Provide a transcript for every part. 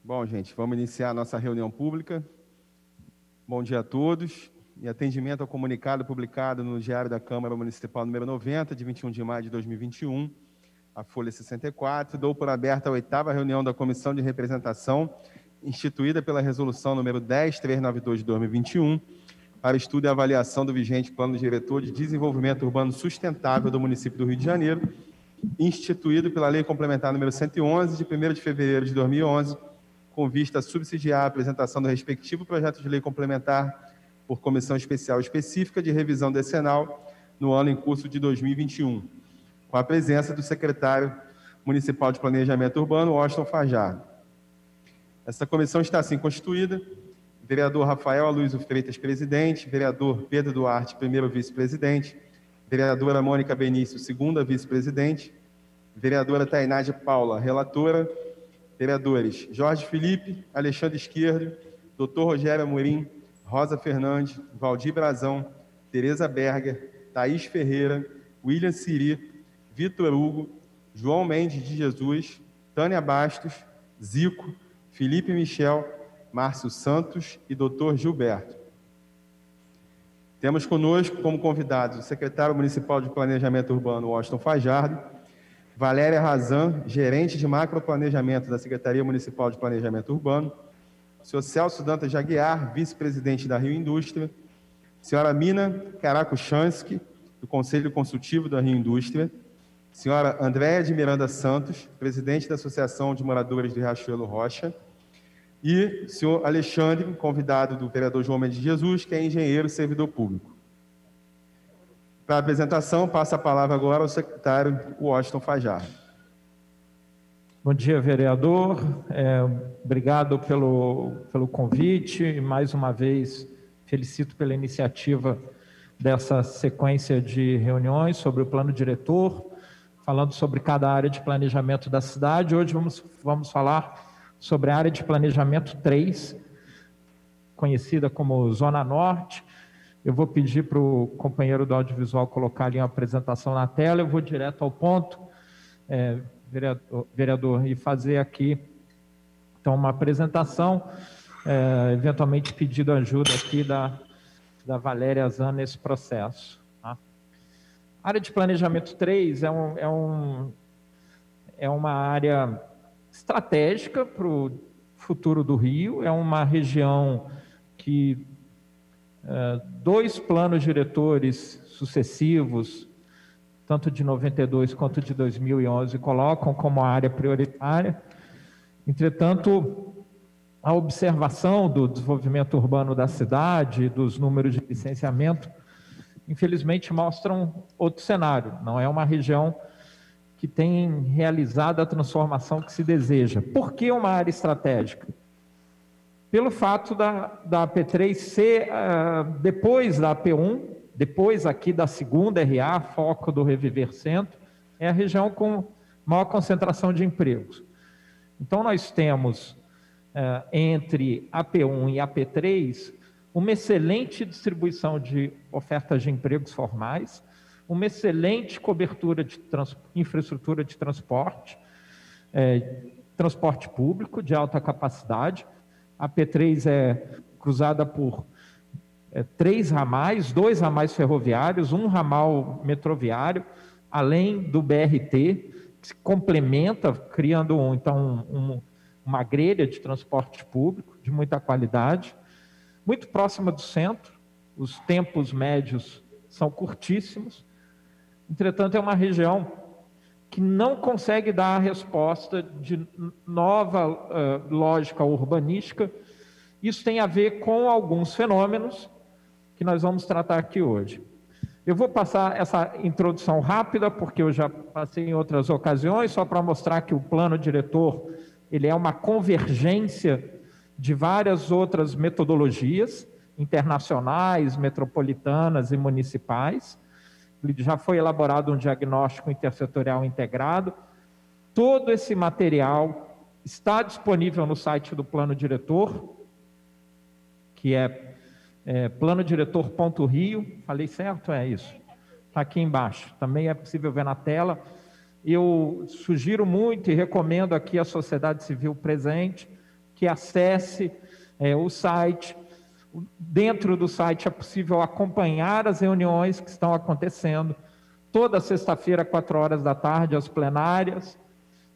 Bom, gente, vamos iniciar a nossa reunião pública. Bom dia a todos. Em atendimento ao comunicado publicado no Diário da Câmara Municipal número 90, de 21 de maio de 2021, a folha 64, dou por aberta a 8ª reunião da Comissão de Representação, instituída pela Resolução número 10392 de 2021, para estudo e avaliação do vigente Plano Diretor de Desenvolvimento Urbano Sustentável do município do Rio de Janeiro, instituído pela Lei Complementar número 111, de 1º de fevereiro de 2011, com vista a subsidiar a apresentação do respectivo projeto de lei complementar por comissão especial específica de revisão decenal no ano em curso de 2021, com a presença do secretário municipal de Planejamento Urbano, Washington Fajardo. Essa comissão está assim constituída: vereador Rafael Aloysio Freitas, presidente; vereador Pedro Duarte, primeiro vice-presidente; vereadora Mônica Benício, segunda vice-presidente; vereadora Tainá de Paula, relatora; vereadores Jorge Felipe, Alexandre Esquerdo, Dr. Rogério Amorim, Rosa Fernandes, Valdir Brazão, Tereza Berger, Thaís Ferreira, William Siri, Vitor Hugo, João Mendes de Jesus, Tânia Bastos, Zico, Felipe Michel, Márcio Santos e Dr. Gilberto. Temos conosco como convidados o secretário municipal de Planejamento Urbano, Washington Fajardo; Valéria Razan, gerente de macroplanejamento da Secretaria Municipal de Planejamento Urbano; o senhor Celso Dantas de Aguiar, vice-presidente da Rio Indústria; senhora Mina Karakuchansky, do Conselho Consultivo da Rio Indústria; senhora Andréia de Miranda Santos, presidente da Associação de Moradores do Riachuelo Rocha; e o senhor Alexandre, convidado do vereador João Mendes de Jesus, que é engenheiro e servidor público. Para a apresentação, passo a palavra agora ao secretário Washington Fajardo. Bom dia, vereador. Obrigado pelo convite e, mais uma vez, felicito pela iniciativa dessa sequência de reuniões sobre o plano diretor, falando sobre cada área de planejamento da cidade. Hoje vamos falar sobre a área de planejamento 3, conhecida como Zona Norte. Eu vou pedir para o companheiro do audiovisual colocar ali uma apresentação na tela. Eu vou direto ao ponto, vereador, e fazer aqui, então, uma apresentação, eventualmente pedindo ajuda aqui da Valéria Zan nesse processo. Tá? A área de planejamento 3 é uma área estratégica para o futuro do Rio. É uma região que 2 planos diretores sucessivos, tanto de 92 quanto de 2011, colocam como área prioritária. Entretanto, a observação do desenvolvimento urbano da cidade, dos números de licenciamento, infelizmente mostram outro cenário. Não é uma região que tem realizado a transformação que se deseja. Por que uma área estratégica? Pelo fato da AP3 ser, depois da AP1, depois aqui da segunda RA, foco do Reviver Centro, é a região com maior concentração de empregos. Então, nós temos, entre AP1 e AP3, uma excelente distribuição de ofertas de empregos formais, uma excelente cobertura de infraestrutura de transporte, transporte público de alta capacidade. A P3 é cruzada por 3 ramais, 2 ramais ferroviários, 1 ramal metroviário, além do BRT, que se complementa, criando uma grelha de transporte público de muita qualidade, muito próxima do centro. Os tempos médios são curtíssimos. Entretanto, é uma região que não consegue dar a resposta de nova lógica urbanística. Isso tem a ver com alguns fenômenos que nós vamos tratar aqui hoje. Eu vou passar essa introdução rápida, porque eu já passei em outras ocasiões, só para mostrar que o plano diretor ele é uma convergência de várias outras metodologias internacionais, metropolitanas e municipais. Já foi elaborado um diagnóstico intersetorial integrado. Todo esse material está disponível no site do Plano Diretor, que é planodiretor.rio. Falei certo? É isso. Está aqui embaixo. Também é possível ver na tela. Eu sugiro muito e recomendo aqui à sociedade civil presente que acesse o site. Dentro do site é possível acompanhar as reuniões que estão acontecendo, toda sexta-feira, 4 horas da tarde, as plenárias,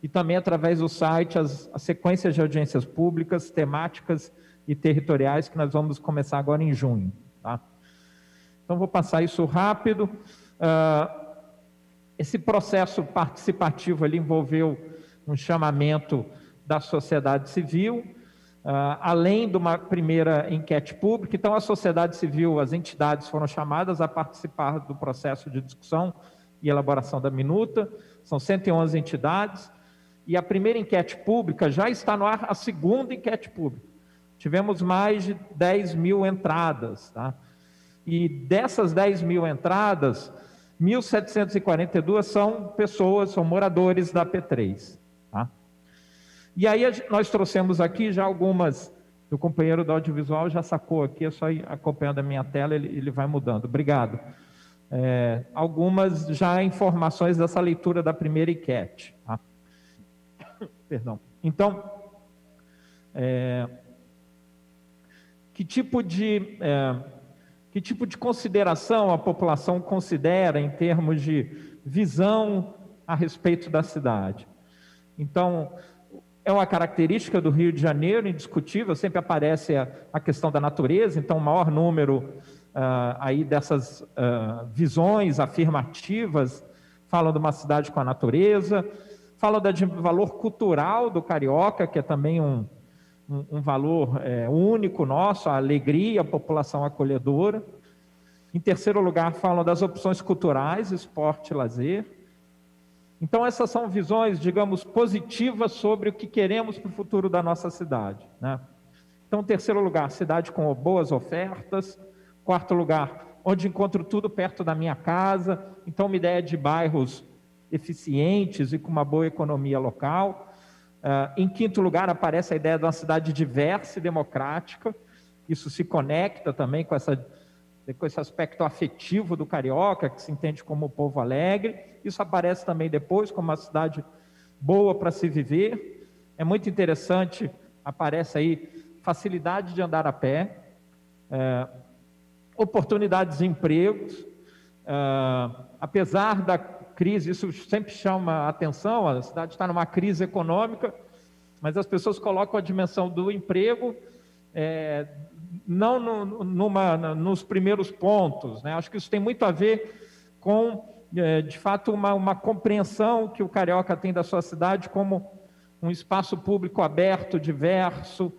e também através do site as sequências de audiências públicas, temáticas e territoriais, que nós vamos começar agora em junho. Tá? Então, vou passar isso rápido. Esse processo participativo ali envolveu um chamamento da sociedade civil, além de uma primeira enquete pública. Então, a sociedade civil, as entidades foram chamadas a participar do processo de discussão e elaboração da minuta. São 111 entidades. E a primeira enquete pública já está no ar, a segunda enquete pública. Tivemos mais de 10 mil entradas. Tá? E dessas 10 mil entradas, 1.742 são pessoas, são moradores da P3. Tá? E aí nós trouxemos aqui já algumas, o companheiro do audiovisual já sacou aqui, é só ir acompanhando a minha tela, ele vai mudando. Obrigado. Algumas já informações dessa leitura da primeira enquete. Tá? Perdão. Então, que tipo de consideração a população considera em termos de visão a respeito da cidade? Então, é uma característica do Rio de Janeiro, indiscutível, sempre aparece a questão da natureza, então o maior número aí dessas visões afirmativas falam de uma cidade com a natureza, falam de valor cultural do carioca, que é também um valor único nosso, a alegria, a população acolhedora. Em terceiro lugar, falam das opções culturais, esporte e lazer. Então, essas são visões, digamos, positivas sobre o que queremos para o futuro da nossa cidade. Né? Então, em terceiro lugar, cidade com boas ofertas. Quarto lugar, onde encontro tudo perto da minha casa. Então, uma ideia de bairros eficientes e com uma boa economia local. Em quinto lugar, aparece a ideia de uma cidade diversa e democrática. Isso se conecta também com esse aspecto afetivo do carioca, que se entende como povo alegre. Isso aparece também depois como uma cidade boa para se viver. É muito interessante, aparece aí facilidade de andar a pé, oportunidades de empregos. Apesar da crise, isso sempre chama a atenção, a cidade está numa crise econômica, mas as pessoas colocam a dimensão do emprego não nos primeiros pontos, né? Acho que isso tem muito a ver com, de fato, uma compreensão que o carioca tem da sua cidade como um espaço público aberto, diverso,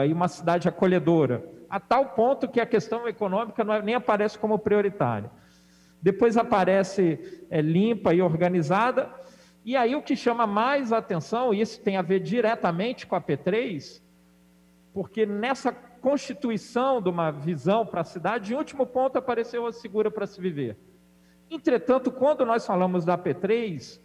e uma cidade acolhedora, a tal ponto que a questão econômica nem aparece como prioritária. Depois aparece limpa e organizada, e aí o que chama mais a atenção, e isso tem a ver diretamente com a P3, porque nessa constituição de uma visão para a cidade, em último ponto apareceu a segura para se viver. Entretanto, quando nós falamos da P3,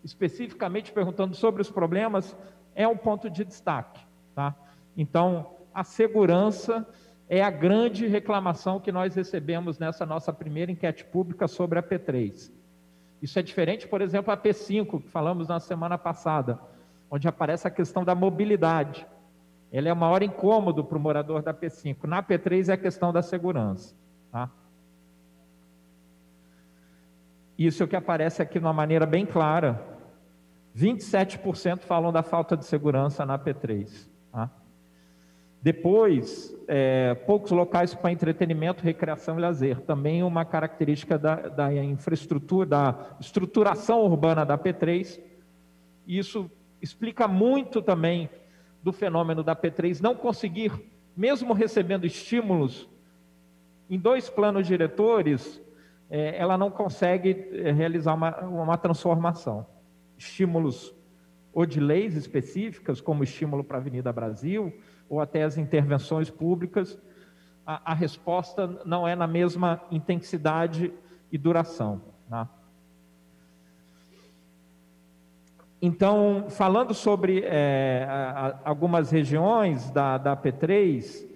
especificamente perguntando sobre os problemas, é um ponto de destaque. Tá? Então, a segurança é a grande reclamação que nós recebemos nessa nossa primeira enquete pública sobre a P3. Isso é diferente, por exemplo, a P5, que falamos na semana passada, onde aparece a questão da mobilidade. Ele é o maior incômodo para o morador da P5. Na P3 é a questão da segurança. Tá? Isso é o que aparece aqui de uma maneira bem clara. 27% falam da falta de segurança na P3. Tá? Depois, poucos locais para entretenimento, recreação e lazer. Também uma característica da infraestrutura, da estruturação urbana da P3. Isso explica muito também do fenômeno da P3 não conseguir, mesmo recebendo estímulos, em 2 planos diretores, ela não consegue realizar uma transformação. Estímulos ou de leis específicas, como estímulo para a Avenida Brasil, ou até as intervenções públicas, a resposta não é na mesma intensidade e duração. Tá? Então, falando sobre algumas regiões da P3,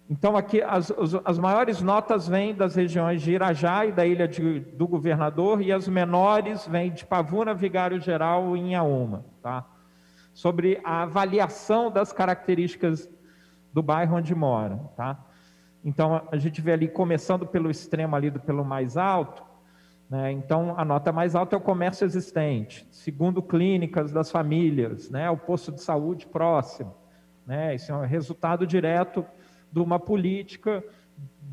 então aqui as maiores notas vêm das regiões de Irajá e da Ilha do Governador, e as menores vêm de Pavuna, Vigário Geral e Inhaúma. Tá? sobre a avaliação das características do bairro onde mora, tá? Então, a gente vê ali, começando pelo extremo ali, pelo mais alto, né? Então, a nota mais alta é o comércio existente, segundo, clínicas das famílias, né? O posto de saúde próximo, né? Isso é um resultado direto de uma política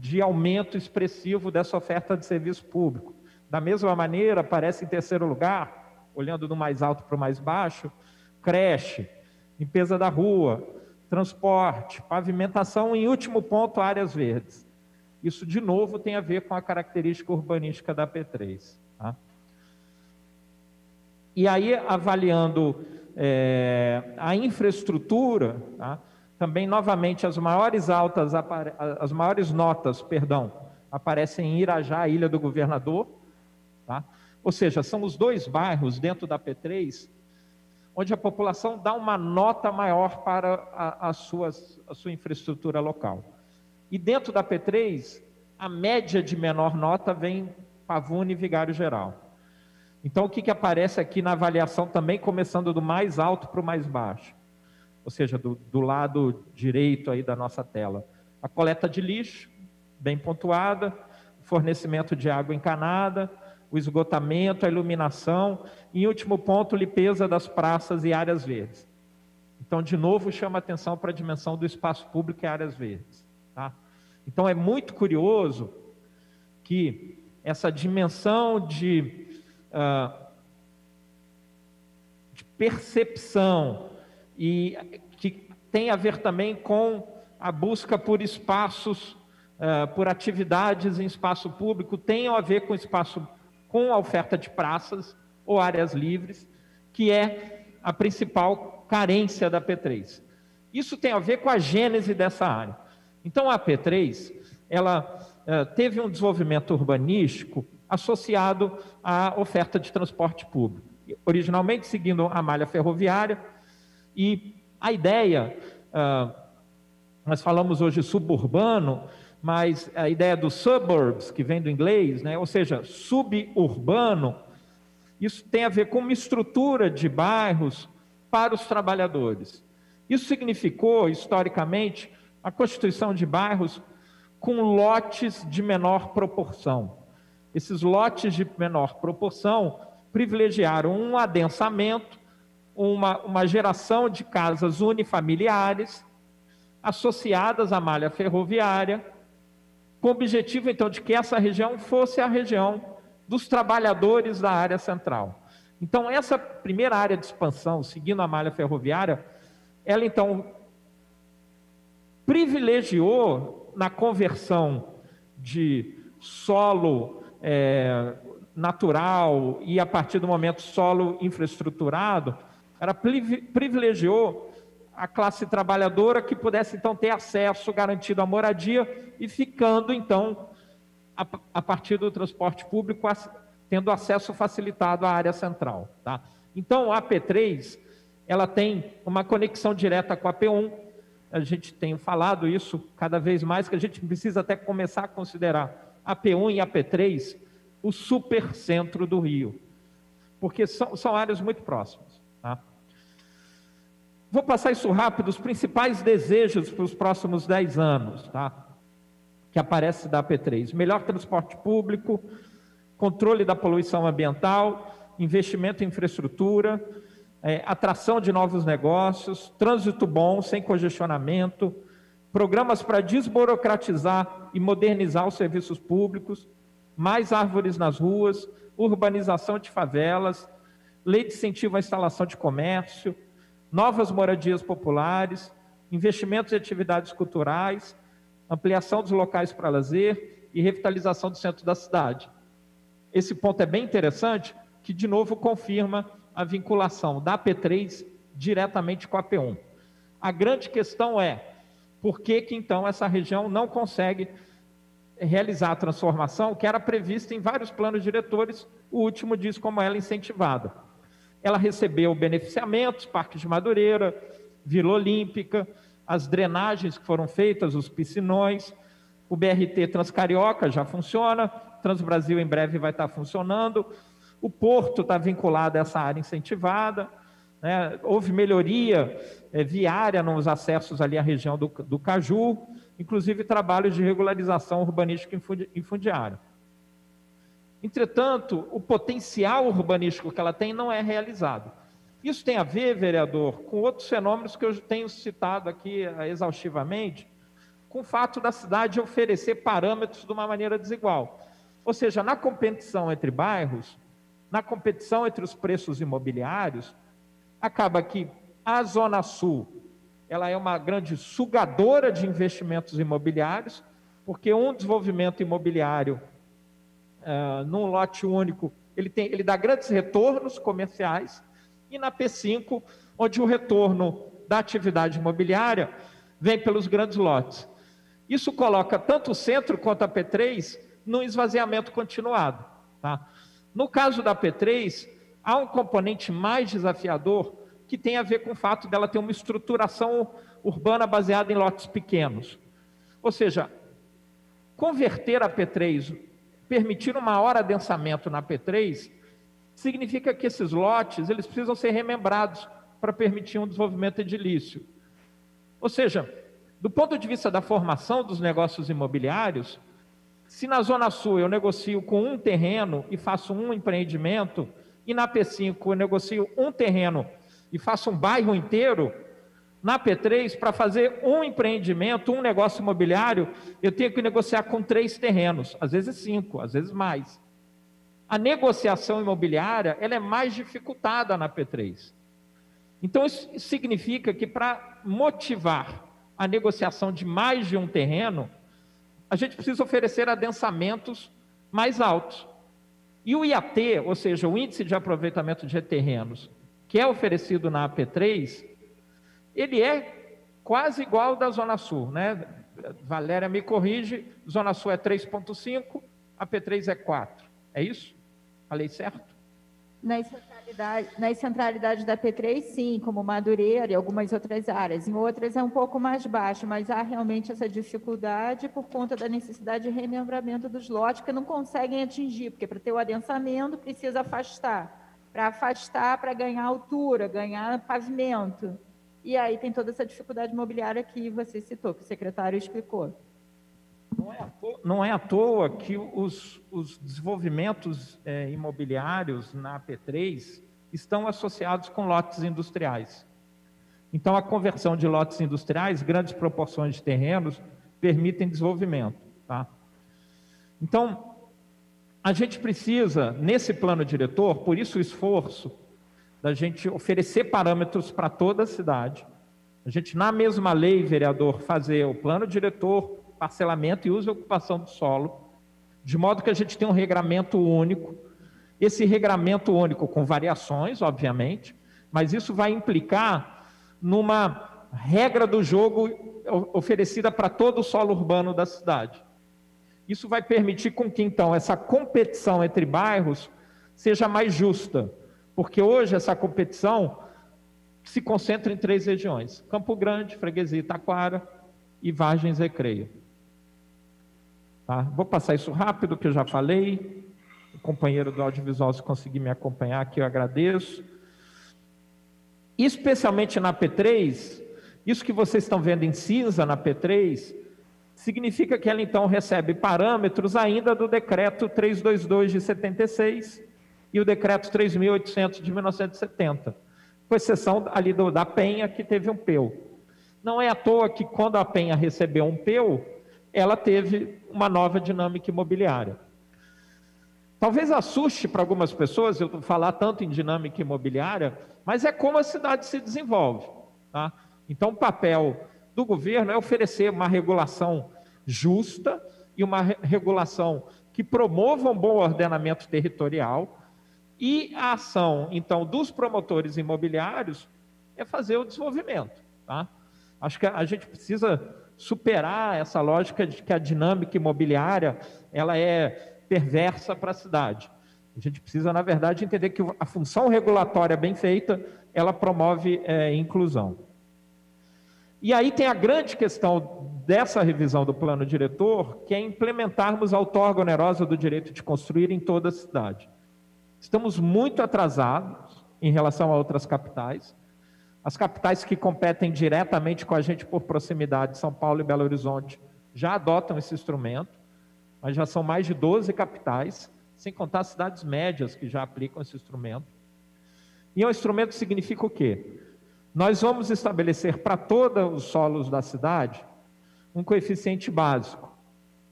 de aumento expressivo dessa oferta de serviço público. Da mesma maneira, aparece em terceiro lugar, olhando do mais alto para o mais baixo, creche, limpeza da rua, transporte, pavimentação e, em último ponto, áreas verdes. Isso, de novo, tem a ver com a característica urbanística da P3. Tá? E aí, avaliando a infraestrutura, tá? Também, novamente, as maiores notas, aparecem em Irajá, Ilha do Governador, tá? Ou seja, são os dois bairros dentro da P3 onde a população dá uma nota maior para a sua infraestrutura local. E dentro da P3, a média de menor nota vem Pavuna e Vigário Geral. Então, o que aparece aqui na avaliação também, começando do mais alto para o mais baixo? Ou seja, do lado direito aí da nossa tela. A coleta de lixo, bem pontuada, fornecimento de água encanada, o esgotamento, a iluminação, e, em último ponto, limpeza das praças e áreas verdes. Então, de novo, chama atenção para a dimensão do espaço público e áreas verdes. Tá? Então, é muito curioso que essa dimensão de percepção e que tem a ver também com a busca por espaços, por atividades em espaço público, tenham a ver com a oferta de praças ou áreas livres, que é a principal carência da P3. Isso tem a ver com a gênese dessa área. Então, a P3, ela teve um desenvolvimento urbanístico associado à oferta de transporte público, originalmente seguindo a malha ferroviária, e a ideia, nós falamos hoje suburbano, mas a ideia dos suburbs, que vem do inglês, né? Ou seja, suburbano, isso tem a ver com uma estrutura de bairros para os trabalhadores. Isso significou, historicamente, a constituição de bairros com lotes de menor proporção. Esses lotes de menor proporção privilegiaram um adensamento, uma geração de casas unifamiliares, associadas à malha ferroviária, com o objetivo, então, de que essa região fosse a região dos trabalhadores da área central. Então, essa primeira área de expansão, seguindo a malha ferroviária, ela, então, privilegiou na conversão de solo natural e, a partir do momento, solo infraestruturado, ela privilegiou a classe trabalhadora que pudesse, então, ter acesso garantido à moradia e ficando, então, a partir do transporte público, tendo acesso facilitado à área central. Tá? Então, a P3, ela tem uma conexão direta com a P1, a gente tem falado isso cada vez mais, que a gente precisa até começar a considerar a P1 e a P3 o supercentro do Rio, porque são áreas muito próximas. Tá? Vou passar isso rápido, os principais desejos para os próximos 10 anos, tá? Que aparece da P3. Melhor transporte público, controle da poluição ambiental, investimento em infraestrutura, atração de novos negócios, trânsito bom, sem congestionamento, programas para desburocratizar e modernizar os serviços públicos, mais árvores nas ruas, urbanização de favelas, lei de incentivo à instalação de comércio, novas moradias populares, investimentos em atividades culturais, ampliação dos locais para lazer e revitalização do centro da cidade. Esse ponto é bem interessante, que de novo confirma a vinculação da P3 diretamente com a P1. A grande questão é, por que então essa região não consegue realizar a transformação que era prevista em vários planos diretores, o último diz como ela é incentivada. Ela recebeu beneficiamentos, Parque de Madureira, Vila Olímpica, as drenagens que foram feitas, os piscinões, o BRT Transcarioca já funciona, Transbrasil em breve vai estar funcionando, o porto está vinculado a essa área incentivada, né? Houve melhoria viária nos acessos ali à região do Caju, inclusive trabalhos de regularização urbanística em fundiário. Entretanto, o potencial urbanístico que ela tem não é realizado. Isso tem a ver, vereador, com outros fenômenos que eu tenho citado aqui exaustivamente, com o fato da cidade oferecer parâmetros de uma maneira desigual. Ou seja, na competição entre bairros, na competição entre os preços imobiliários, acaba que a Zona Sul, ela é uma grande sugadora de investimentos imobiliários, porque um desenvolvimento imobiliário num lote único, ele dá grandes retornos comerciais, e na P5, onde o retorno da atividade imobiliária vem pelos grandes lotes. Isso coloca tanto o centro quanto a P3 num esvaziamento continuado. Tá? No caso da P3, há um componente mais desafiador que tem a ver com o fato dela ter uma estruturação urbana baseada em lotes pequenos. Ou seja, converter a P3, permitir um maior adensamento na P3, significa que esses lotes eles precisam ser remembrados para permitir um desenvolvimento edilício. Ou seja, do ponto de vista da formação dos negócios imobiliários, se na Zona Sul eu negocio com um terreno e faço um empreendimento, e na P5 eu negocio um terreno e faço um bairro inteiro, na P3, para fazer um empreendimento, um negócio imobiliário, eu tenho que negociar com 3 terrenos, às vezes 5, às vezes mais. A negociação imobiliária ela é mais dificultada na P3. Então, isso significa que para motivar a negociação de mais de um terreno, a gente precisa oferecer adensamentos mais altos. E o IAT, ou seja, o Índice de Aproveitamento de Terrenos, que é oferecido na AP3, ele é quase igual ao da Zona Sul, né? Valéria me corrige, Zona Sul é 3,5, AP3 é 4. É isso? Falei certo? Nas centralidades da P3, sim, como Madureira e algumas outras áreas. Em outras é um pouco mais baixo, mas há realmente essa dificuldade por conta da necessidade de remembramento dos lotes que não conseguem atingir, porque para ter o adensamento precisa afastar. Para afastar, para ganhar altura, ganhar pavimento. E aí tem toda essa dificuldade imobiliária que você citou, que o secretário explicou. Não é à toa que os desenvolvimentos imobiliários na P3 estão associados com lotes industriais. Então, a conversão de lotes industriais, grandes proporções de terrenos, permitem desenvolvimento. Tá? Então, a gente precisa, nesse plano diretor, por isso o esforço da gente oferecer parâmetros para toda a cidade. A gente, na mesma lei, vereador, fazer o plano diretor, parcelamento e uso e ocupação do solo, de modo que a gente tenha um regramento único. Esse regramento único com variações, obviamente, mas isso vai implicar numa regra do jogo oferecida para todo o solo urbano da cidade. Isso vai permitir com que, então, essa competição entre bairros seja mais justa, porque hoje essa competição se concentra em 3 regiões: Campo Grande, Freguesia Itaquara e Vargens Recreio. Tá? Vou passar isso rápido, que eu já falei. O companheiro do audiovisual, se conseguir me acompanhar aqui, eu agradeço. Especialmente na P3, isso que vocês estão vendo em cinza na P3, significa que ela então recebe parâmetros ainda do decreto 322 de 76 e o decreto 3.800 de 1970, com exceção ali da Penha, que teve um PEU. Não é à toa que quando a Penha recebeu um PEU, ela teve uma nova dinâmica imobiliária. Talvez assuste para algumas pessoas eu falar tanto em dinâmica imobiliária, mas é como a cidade se desenvolve. Tá? Então, o papel do governo é oferecer uma regulação justa e uma regulação que promova um bom ordenamento territorial, e a ação, então, dos promotores imobiliários é fazer o desenvolvimento. Tá? Acho que a gente precisa superar essa lógica de que a dinâmica imobiliária ela é perversa para a cidade. A gente precisa, na verdade, entender que a função regulatória bem feita, ela promove inclusão. E aí tem a grande questão dessa revisão do plano diretor, que é implementarmos a outorga onerosa do direito de construir em toda a cidade. Estamos muito atrasados, em relação a outras capitais. As capitais que competem diretamente com a gente por proximidade, São Paulo e Belo Horizonte, já adotam esse instrumento, mas já são mais de 12 capitais, sem contar cidades médias que já aplicam esse instrumento. E é um instrumento que significa o quê? Nós vamos estabelecer para todos os solos da cidade um coeficiente básico,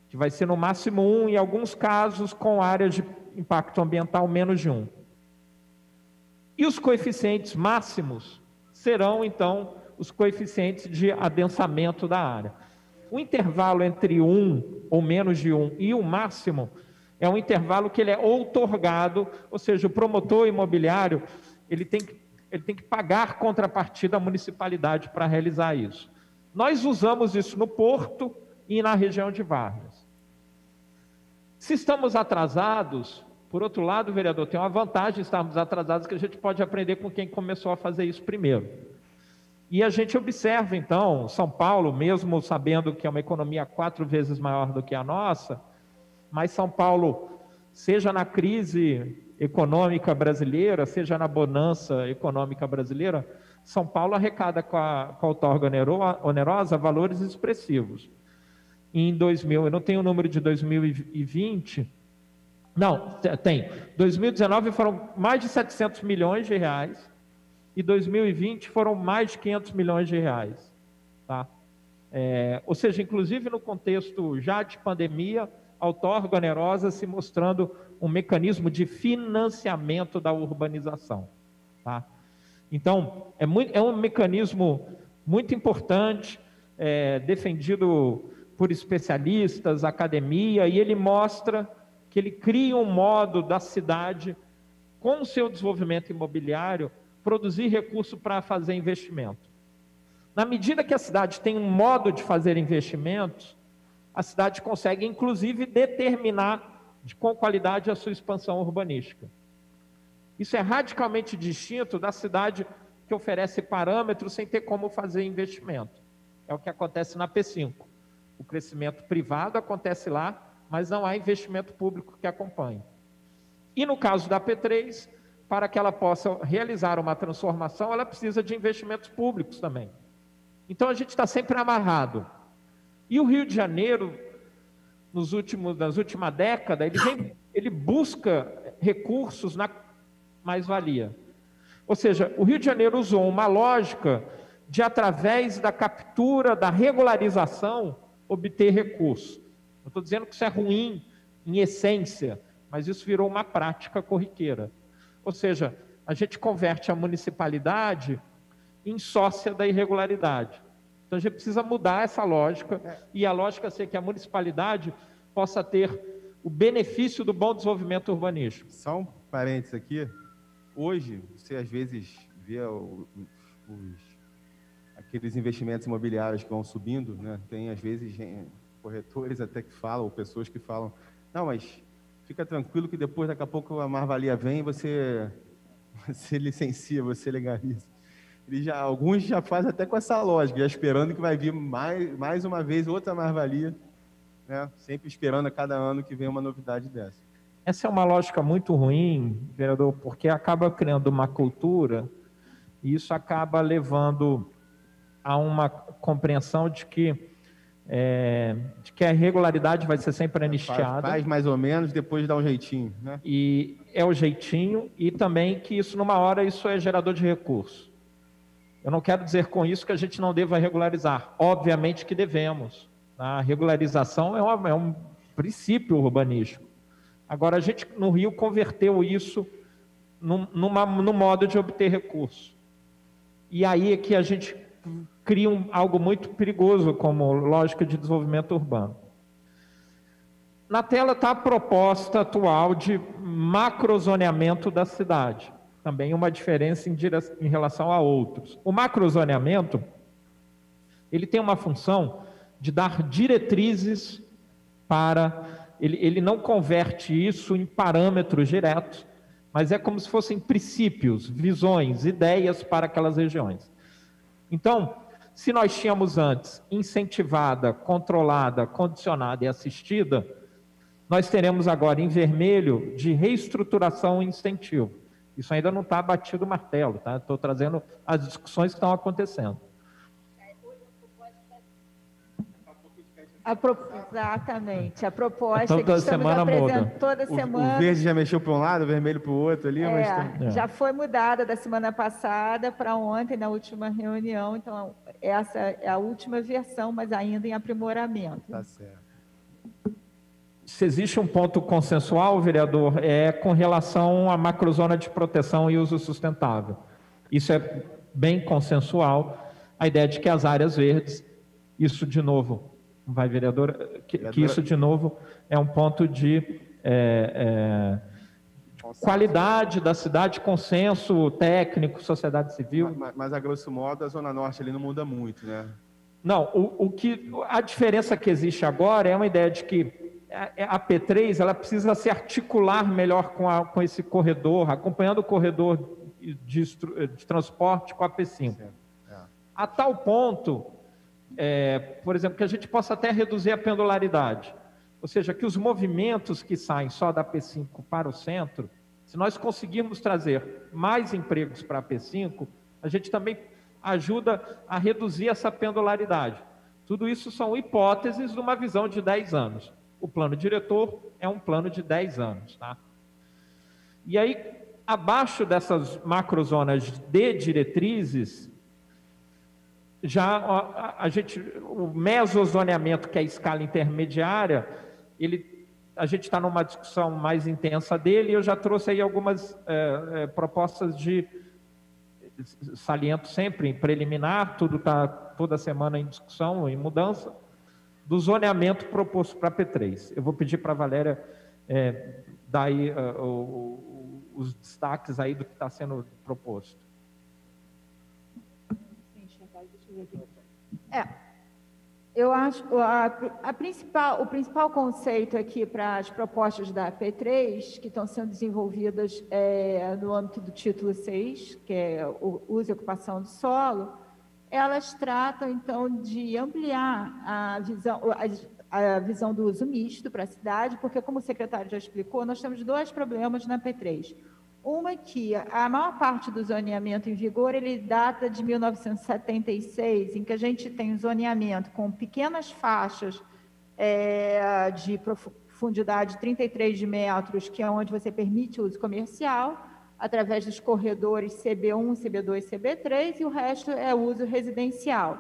que vai ser no máximo 1, em alguns casos com áreas de impacto ambiental menos de 1. E os coeficientes máximos serão, então, os coeficientes de adensamento da área. O intervalo entre 1 ou menos de 1 e o máximo é um intervalo que ele é outorgado, ou seja, o promotor imobiliário ele tem que pagar contrapartida à municipalidade para realizar isso. Nós usamos isso no Porto e na região de Vargas. Se estamos atrasados, por outro lado, vereador, tem uma vantagem estarmos atrasados, que a gente pode aprender com quem começou a fazer isso primeiro. E a gente observa, então, São Paulo, mesmo sabendo que é uma economia 4 vezes maior do que a nossa, mas São Paulo, seja na crise econômica brasileira, seja na bonança econômica brasileira, São Paulo arrecada com a outorga onerosa valores expressivos. Em 2000, eu não tenho o número de 2020, não, tem. 2019 foram mais de 700 milhões de reais e 2020 foram mais de 500 milhões de reais. Tá? Ou seja, inclusive no contexto já de pandemia, a outorga onerosa se mostrando um mecanismo de financiamento da urbanização. Tá? Então, é um mecanismo muito importante, defendido por especialistas, academia, e ele mostra que ele cria um modo da cidade, com o seu desenvolvimento imobiliário, produzir recurso para fazer investimento. Na medida que a cidade tem um modo de fazer investimentos, a cidade consegue, inclusive, determinar com qualidade a sua expansão urbanística. Isso é radicalmente distinto da cidade que oferece parâmetros sem ter como fazer investimento. É o que acontece na P5. O crescimento privado acontece lá, mas não há investimento público que acompanhe. E no caso da P3, para que ela possa realizar uma transformação, ela precisa de investimentos públicos também. Então a gente está sempre amarrado. E o Rio de Janeiro, nas últimas décadas, ele busca recursos na mais-valia. Ou seja, o Rio de Janeiro usou uma lógica de, através da captura, da regularização, obter recursos. Não estou dizendo que isso é ruim em essência, mas isso virou uma prática corriqueira. Ou seja, a gente converte a municipalidade em sócia da irregularidade. Então a gente precisa mudar essa lógica, e a lógica é que a municipalidade possa ter o benefício do bom desenvolvimento urbanístico. Só um parênteses aqui. Hoje, você às vezes vê aqueles investimentos imobiliários que vão subindo, né? Tem às vezes corretores até que falam, ou pessoas que falam, não, mas fica tranquilo que depois, daqui a pouco, a mais-valia vem e você licencia, você legaliza. Alguns já fazem até com essa lógica, já esperando que vai vir mais uma vez outra mais-valia, né? Sempre esperando a cada ano que vem uma novidade dessa. Essa é uma lógica muito ruim, vereador, porque acaba criando uma cultura e isso acaba levando a uma compreensão de que a irregularidade vai ser sempre anistiada. Faz mais ou menos, depois dá um jeitinho, né? E é o jeitinho, e também que isso, numa hora, isso é gerador de recurso. Eu não quero dizer com isso que a gente não deva regularizar. Obviamente que devemos. A regularização é um princípio urbanístico. Agora, a gente, no Rio, converteu isso no modo de obter recurso. E aí é que a gente cria algo muito perigoso como lógica de desenvolvimento urbano. Na tela está a proposta atual de macrozoneamento da cidade. Também uma diferença em relação a outros. O macrozoneamento, ele tem uma função de dar diretrizes para... Ele não converte isso em parâmetros diretos, mas é como se fossem princípios, visões, ideias para aquelas regiões. Então, se nós tínhamos antes incentivada, controlada, condicionada e assistida, nós teremos agora em vermelho de reestruturação e incentivo. Isso ainda não está batido o martelo, tá? Estou trazendo as discussões que estão acontecendo. Exatamente. A proposta então, toda que estamos semana apresentando muda. toda semana. O verde já mexeu para um lado, o vermelho para o outro ali, mas já foi mudada da semana passada para ontem, na última reunião. Então, essa é a última versão, mas ainda em aprimoramento. Tá certo. Se existe um ponto consensual, vereador, é com relação à macrozona de proteção e uso sustentável. Isso é bem consensual. A ideia de que as áreas verdes, isso de novo, vai, vereador, que isso de novo é um ponto de qualidade da cidade, consenso técnico, sociedade civil. Mas a grosso modo, a Zona Norte ali não muda muito, né? Não, a diferença que existe agora é uma ideia de que a P3 ela precisa se articular melhor com esse corredor, acompanhando o corredor de transporte com a P5. A tal ponto, por exemplo, que a gente possa até reduzir a pendularidade. Ou seja, que os movimentos que saem só da P5 para o centro, se nós conseguirmos trazer mais empregos para a P5, a gente também ajuda a reduzir essa pendularidade. Tudo isso são hipóteses de uma visão de 10 anos. O plano diretor é um plano de 10 anos. Tá? E aí, abaixo dessas macrozonas de diretrizes, já o mesozoneamento, que é a escala intermediária, a gente está numa discussão mais intensa dele, e eu já trouxe aí algumas propostas de saliento sempre em preliminar, tudo está toda semana em discussão, em mudança, do zoneamento proposto para a P3. Eu vou pedir para a Valéria dar aí os destaques aí do que está sendo proposto. Eu acho o principal conceito aqui para as propostas da P3, que estão sendo desenvolvidas no âmbito do título 6, que é o uso e ocupação do solo, elas tratam, então, de ampliar a visão do uso misto para a cidade, porque, como o secretário já explicou, nós temos dois problemas na P3. Uma que a maior parte do zoneamento em vigor, ele data de 1976, em que a gente tem um zoneamento com pequenas faixas de profundidade de 33 metros, que é onde você permite o uso comercial, através dos corredores CB1, CB2 e CB3, e o resto é uso residencial.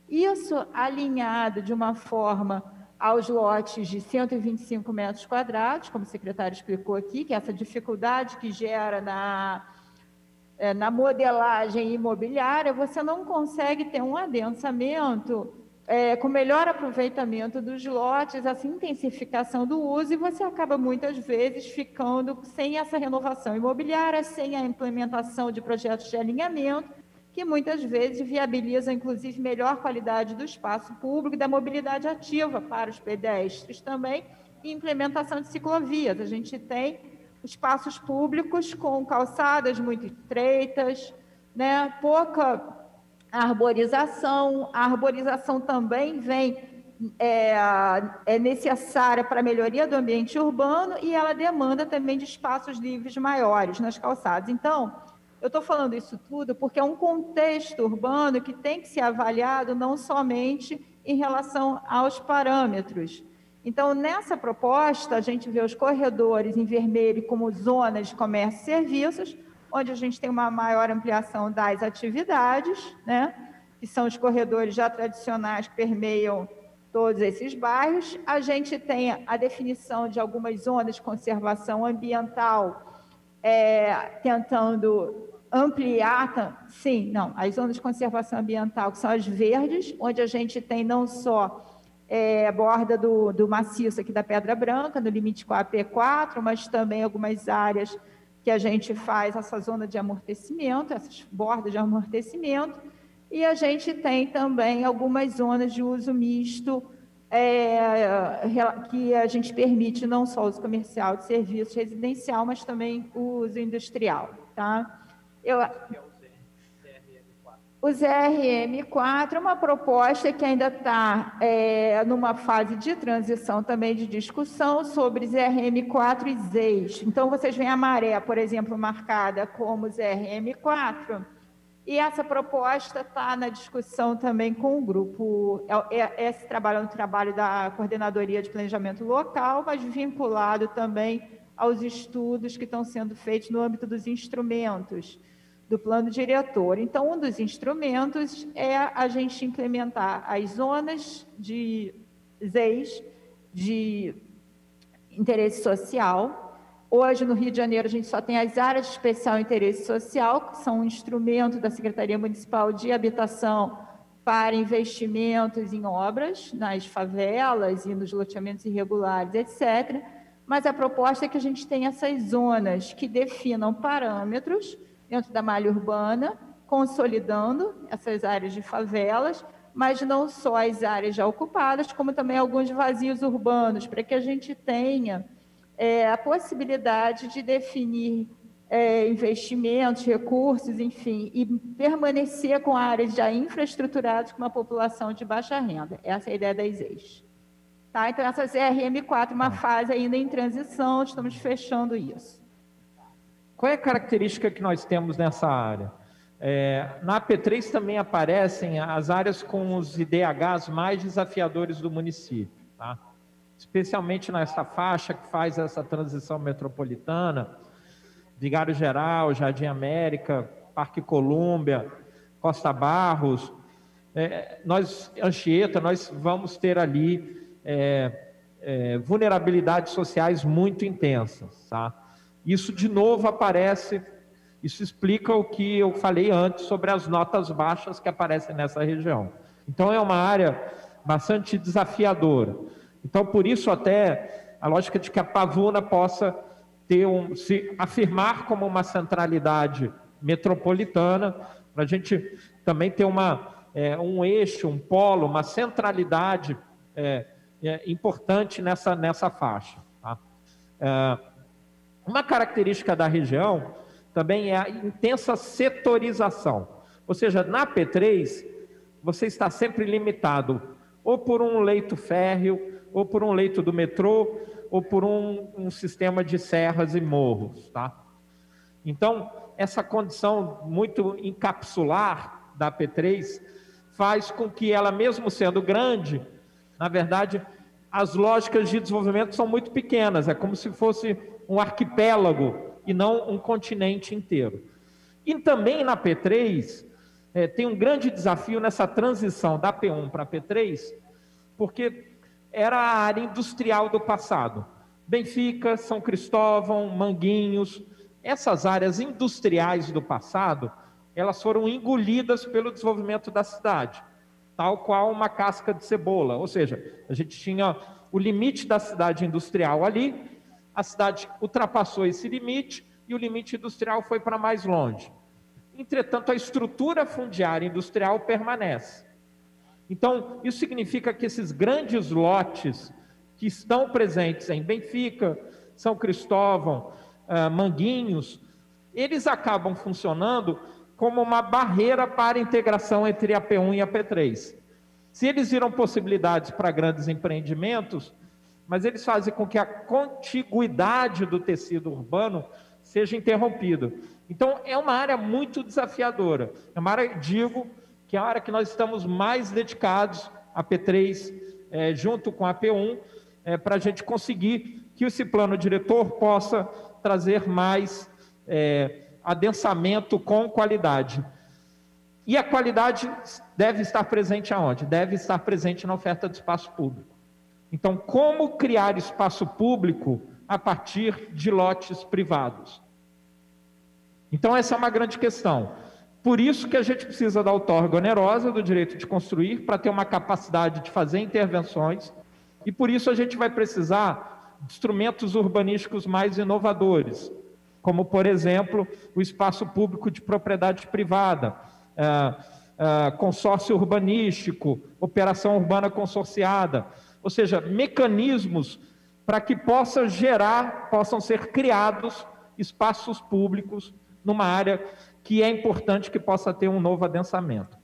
Isso alinhado de uma forma aos lotes de 125 metros quadrados, como o secretário explicou aqui, que é essa dificuldade que gera na modelagem imobiliária, você não consegue ter um adensamento com melhor aproveitamento dos lotes, essa intensificação do uso, e você acaba muitas vezes ficando sem essa renovação imobiliária, sem a implementação de projetos de alinhamento, que muitas vezes viabilizam, inclusive, melhor qualidade do espaço público e da mobilidade ativa para os pedestres também, e implementação de ciclovias. A gente tem espaços públicos com calçadas muito estreitas, né, pouca arborização. A arborização também é necessária para a melhoria do ambiente urbano, e ela demanda também de espaços livres maiores nas calçadas. Então, eu estou falando isso tudo porque é um contexto urbano que tem que ser avaliado não somente em relação aos parâmetros. Então, nessa proposta, a gente vê os corredores em vermelho como zonas de comércio e serviços, onde a gente tem uma maior ampliação das atividades, né, que são os corredores já tradicionais que permeiam todos esses bairros. A gente tem a definição de algumas zonas de conservação ambiental, tentando ampliar, as zonas de conservação ambiental, que são as verdes, onde a gente tem não só a borda do maciço aqui da Pedra Branca, no limite com a AP4, mas também algumas áreas que a gente faz essa zona de amortecimento, essas bordas de amortecimento, e a gente tem também algumas zonas de uso misto, que a gente permite não só o uso comercial de serviços residencial, mas também o uso industrial, tá? O ZRM4 é uma proposta que ainda está numa fase de transição também de discussão sobre ZRM4 e ZEIS. Então, vocês veem a Maré, por exemplo, marcada como ZRM4, e essa proposta está na discussão também com o grupo. Esse trabalho é um trabalho da Coordenadoria de Planejamento Local, mas vinculado também aos estudos que estão sendo feitos no âmbito dos instrumentos do plano diretor. Então, um dos instrumentos é a gente implementar as zonas de ZEIS de interesse social. Hoje, no Rio de Janeiro, a gente só tem as áreas de especial interesse social, que são um instrumento da Secretaria Municipal de Habitação para investimentos em obras nas favelas e nos loteamentos irregulares, etc. Mas a proposta é que a gente tenha essas zonas que definam parâmetros dentro da malha urbana, consolidando essas áreas de favelas, mas não só as áreas já ocupadas, como também alguns vazios urbanos, para que a gente tenha a possibilidade de definir investimentos, recursos, enfim, e permanecer com áreas já infraestruturadas com uma população de baixa renda. Essa é a ideia das ZEIS. Tá? Então, essa ZRM4 é uma fase ainda em transição, estamos fechando isso. Qual é a característica que nós temos nessa área? Na AP3 também aparecem as áreas com os IDHs mais desafiadores do município, tá? Especialmente nessa faixa que faz essa transição metropolitana, Vigário Geral, Jardim América, Parque Colúmbia, Costa Barros, Anchieta, nós vamos ter ali vulnerabilidades sociais muito intensas, tá? Isso, de novo, aparece, isso explica o que eu falei antes sobre as notas baixas que aparecem nessa região. Então, é uma área bastante desafiadora. Então, por isso, até a lógica de que a Pavuna possa se afirmar como uma centralidade metropolitana, para a gente também ter um eixo, um polo, uma centralidade importante nessa faixa. Tá? Uma característica da região também é a intensa setorização. Ou seja, na P3, você está sempre limitado ou por um leito férreo, ou por um leito do metrô, ou por um sistema de serras e morros. Tá? Então, essa condição muito encapsular da P3 faz com que ela, mesmo sendo grande, na verdade, as lógicas de desenvolvimento são muito pequenas, é como se fosse um arquipélago e não um continente inteiro. E também na P3, tem um grande desafio nessa transição da P1 para a P3, porque era a área industrial do passado. Benfica, São Cristóvão, Manguinhos, essas áreas industriais do passado, elas foram engolidas pelo desenvolvimento da cidade, tal qual uma casca de cebola, ou seja, a gente tinha o limite da cidade industrial ali, a cidade ultrapassou esse limite e o limite industrial foi para mais longe. Entretanto, a estrutura fundiária industrial permanece. Então, isso significa que esses grandes lotes que estão presentes em Benfica, São Cristóvão, Manguinhos, eles acabam funcionando como uma barreira para a integração entre a P1 e a P3. Se eles viram possibilidades para grandes empreendimentos, mas eles fazem com que a contiguidade do tecido urbano seja interrompida. Então, é uma área muito desafiadora. É uma área, digo, que é a área que nós estamos mais dedicados, a P3, junto com a P1, para a gente conseguir que esse plano diretor possa trazer mais adensamento com qualidade. E a qualidade deve estar presente aonde? Deve estar presente na oferta de espaço público. Então, como criar espaço público a partir de lotes privados? Então, essa é uma grande questão. Por isso que a gente precisa da outorga onerosa do direito de construir, para ter uma capacidade de fazer intervenções, e por isso a gente vai precisar de instrumentos urbanísticos mais inovadores, como, por exemplo, o espaço público de propriedade privada, consórcio urbanístico, operação urbana consorciada, ou seja, mecanismos para que possam ser criados espaços públicos numa área que é importante que possa ter um novo adensamento.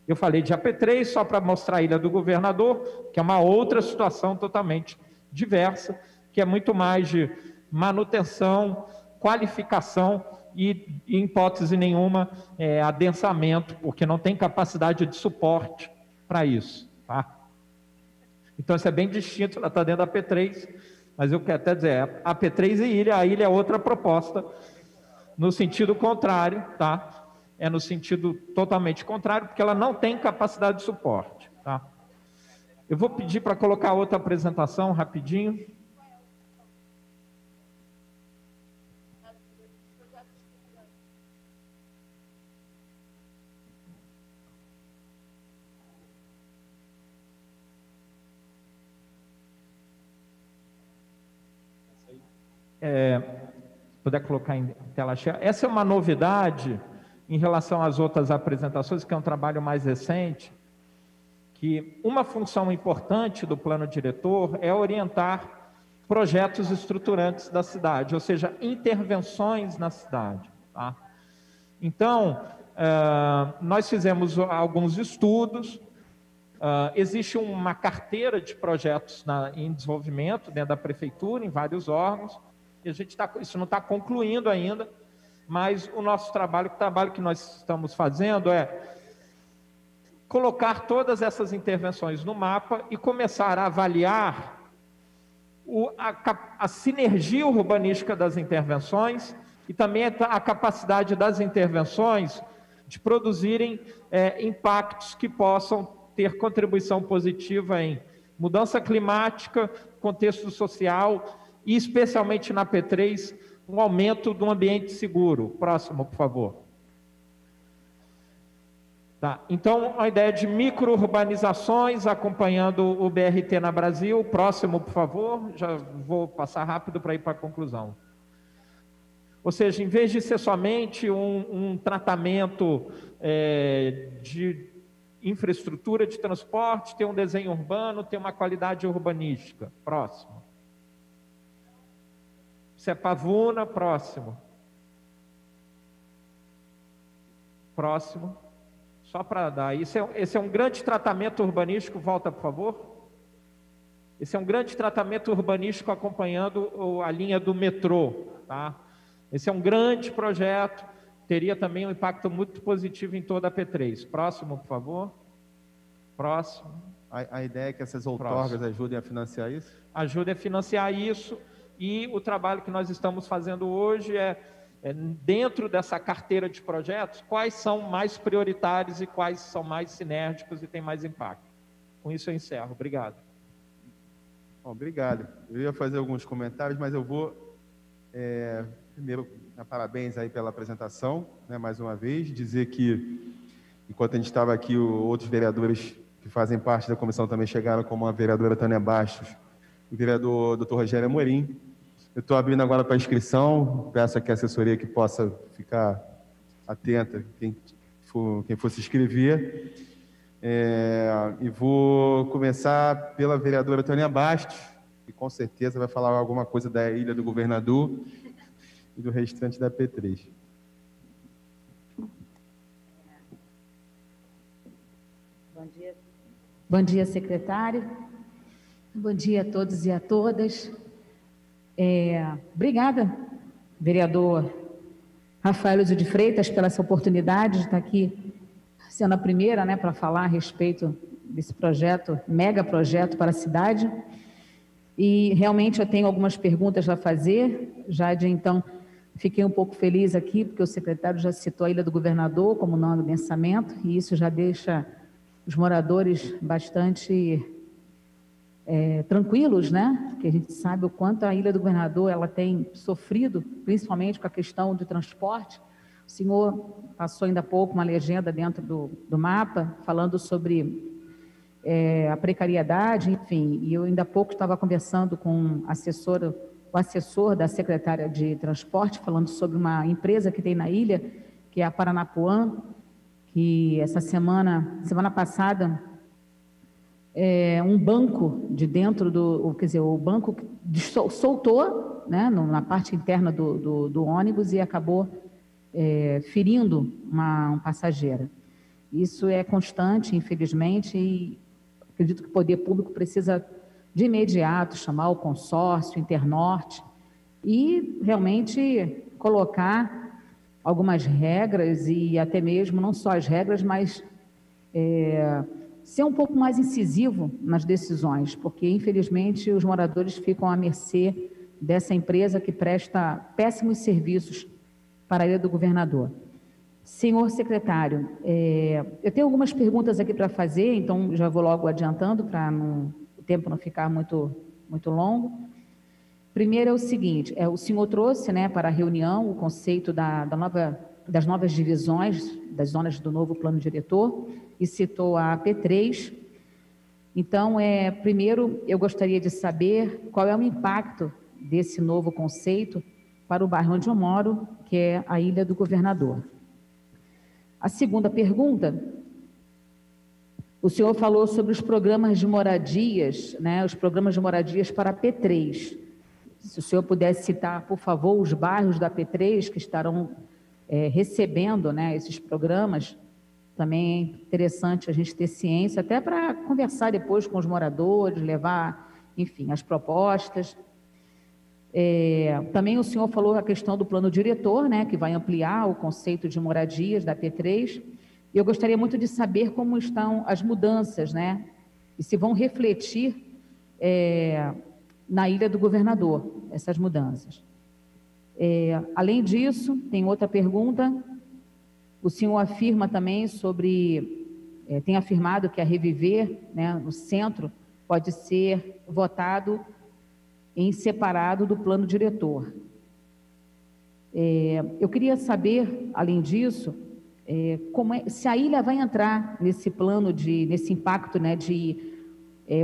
Eu falei de AP3 só para mostrar a Ilha do Governador, que é uma outra situação totalmente diversa, que é muito mais de manutenção, qualificação e, em hipótese nenhuma, adensamento, porque não tem capacidade de suporte para isso. Tá? Então, isso é bem distinto, ela está dentro da AP3, mas eu quero até dizer, AP3 e ilha, a ilha é outra proposta, no sentido contrário, tá? É no sentido totalmente contrário, porque ela não tem capacidade de suporte, tá? Eu vou pedir para colocar outra apresentação rapidinho. Se puder colocar em tela cheia. Essa é uma novidade em relação às outras apresentações, que é um trabalho mais recente, que uma função importante do plano diretor é orientar projetos estruturantes da cidade, ou seja, intervenções na cidade. Tá? Então, nós fizemos alguns estudos, existe uma carteira de projetos em desenvolvimento dentro da prefeitura, em vários órgãos, e isso não está concluindo ainda, mas o nosso trabalho, o trabalho que nós estamos fazendo é colocar todas essas intervenções no mapa e começar a avaliar a sinergia urbanística das intervenções e também a capacidade das intervenções de produzirem impactos que possam ter contribuição positiva em mudança climática, contexto social e, especialmente na AP3, um aumento do ambiente seguro. Próximo, por favor. Tá. Então, a ideia de micro-urbanizações acompanhando o BRT na Brasil. Próximo, por favor. Já vou passar rápido para ir para a conclusão. Ou seja, em vez de ser somente um tratamento de infraestrutura de transporte, ter um desenho urbano, ter uma qualidade urbanística. Próximo. Isso é Pavuna. Próximo. Próximo. Só para dar. Esse é um grande tratamento urbanístico. Volta, por favor. Esse é um grande tratamento urbanístico acompanhando a linha do metrô. Tá? Esse é um grande projeto. Teria também um impacto muito positivo em toda a AP3. Próximo, por favor. Próximo. A ideia é que essas outorgas ajudem a financiar isso? Ajudem a financiar isso. E o trabalho que nós estamos fazendo hoje dentro dessa carteira de projetos, quais são mais prioritários e quais são mais sinérgicos e têm mais impacto. Com isso eu encerro. Obrigado. Bom, obrigado. Eu ia fazer alguns comentários, mas eu vou, primeiro, parabéns aí pela apresentação, né, mais uma vez, dizer que, enquanto a gente estava aqui, outros vereadores que fazem parte da comissão também chegaram, como a vereadora Tânia Bastos, o vereador Dr. Rogério Amorim. Eu estou abrindo agora para inscrição, peço aqui a assessoria que possa ficar atenta, quem for se inscrever. E vou começar pela vereadora Tânia Bastos, que com certeza vai falar alguma coisa da Ilha do Governador e do restante da AP3. Bom dia. Bom dia, secretário. Bom dia a todos e a todas. Obrigada, vereador Rafael Lúcio de Freitas, pela essa oportunidade de estar aqui sendo a primeira, né, para falar a respeito desse projeto, mega projeto para a cidade. E realmente eu tenho algumas perguntas a fazer. Já de então fiquei um pouco feliz aqui, porque o secretário já citou a Ilha do Governador como nome do pensamento, e isso já deixa os moradores bastante tranquilos, né? Porque a gente sabe o quanto a Ilha do Governador ela tem sofrido, principalmente com a questão do transporte. O senhor passou ainda há pouco uma legenda dentro do mapa, falando sobre a precariedade, enfim, e eu ainda há pouco estava conversando com o assessor da secretária de transporte, falando sobre uma empresa que tem na ilha, que é a Paranapuã, que essa semana passada, um banco de dentro o banco soltou, né, na parte interna do ônibus e acabou ferindo um passageiro. Isso é constante, infelizmente, e acredito que o poder público precisa de imediato chamar o consórcio Internorte e realmente colocar algumas regras e até mesmo, não só as regras, mas ser um pouco mais incisivo nas decisões, porque infelizmente os moradores ficam à mercê dessa empresa que presta péssimos serviços para a Ilha do Governador. Senhor secretário, eu tenho algumas perguntas aqui para fazer, então já vou logo adiantando para o tempo não ficar muito longo. Primeiro é o seguinte, o senhor trouxe, né, para a reunião o conceito das novas divisões, das zonas do novo plano diretor, e citou a P3. Então, primeiro eu gostaria de saber qual é o impacto desse novo conceito para o bairro onde eu moro, que é a Ilha do Governador. A segunda pergunta, o senhor falou sobre os programas de moradias, né, os programas de moradias para a P3. Se o senhor pudesse citar, por favor, os bairros da P3 que estarão recebendo, né, esses programas, também é interessante a gente ter ciência, até para conversar depois com os moradores, levar, enfim, as propostas. Também o senhor falou a questão do plano diretor, né, que vai ampliar o conceito de moradias da P3. E eu gostaria muito de saber como estão as mudanças, né, e se vão refletir na Ilha do Governador, essas mudanças. Além disso, tem outra pergunta. O senhor afirma também tem afirmado que a Reviver, né, no centro, pode ser votado em separado do plano diretor. Eu queria saber, além disso, se a ilha vai entrar nesse plano, nesse impacto, né, de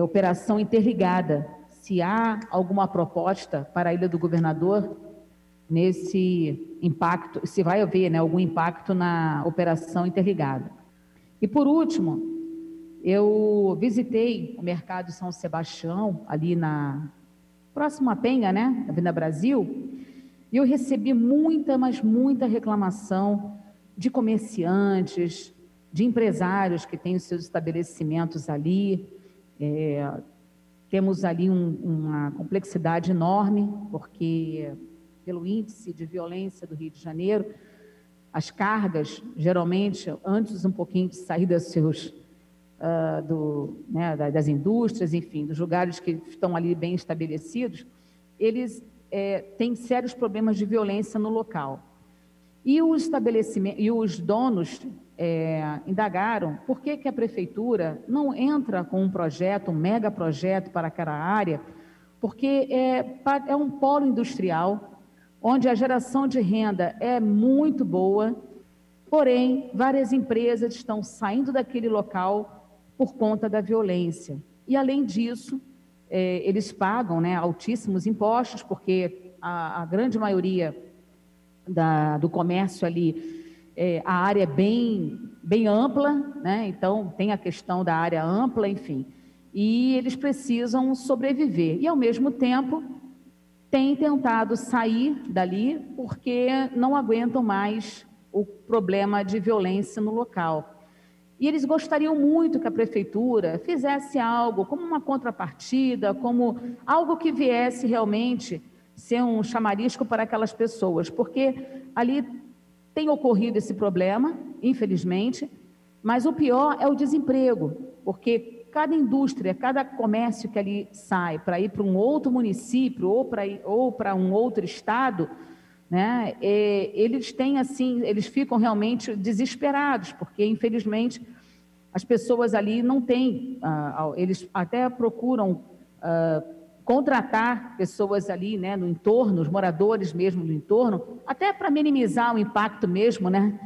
operação interligada, se há alguma proposta para a Ilha do Governador nesse impacto, se vai haver, né, algum impacto na operação interligada. E, por último, eu visitei o Mercado São Sebastião, ali próximo à Penha, né, Avenida Brasil, e eu recebi mas muita reclamação de comerciantes, de empresários que têm os seus estabelecimentos ali. Temos ali uma complexidade enorme, porque pelo índice de violência do Rio de Janeiro, as cargas, geralmente, antes um pouquinho de sair das indústrias, enfim, dos lugares que estão ali bem estabelecidos, eles têm sérios problemas de violência no local. E os donos indagaram por que a prefeitura não entra com um projeto, um mega projeto para aquela área, porque é um polo industrial, onde a geração de renda é muito boa, porém, várias empresas estão saindo daquele local por conta da violência. E, além disso, eles pagam, né, altíssimos impostos, porque a grande maioria do comércio ali, a área é bem ampla, né? Então tem a questão da área ampla, enfim, e eles precisam sobreviver. E, ao mesmo tempo, têm tentado sair dali porque não aguentam mais o problema de violência no local. E eles gostariam muito que a prefeitura fizesse algo como uma contrapartida, como algo que viesse realmente ser um chamarisco para aquelas pessoas, porque ali tem ocorrido esse problema, infelizmente, mas o pior é o desemprego, porque cada indústria, cada comércio que ali sai para ir para um outro município ou para um outro estado, né, eles ficam realmente desesperados, porque infelizmente as pessoas ali não têm, eles até procuram contratar pessoas ali, né, no entorno, os moradores mesmo do entorno, até para minimizar o impacto mesmo, né,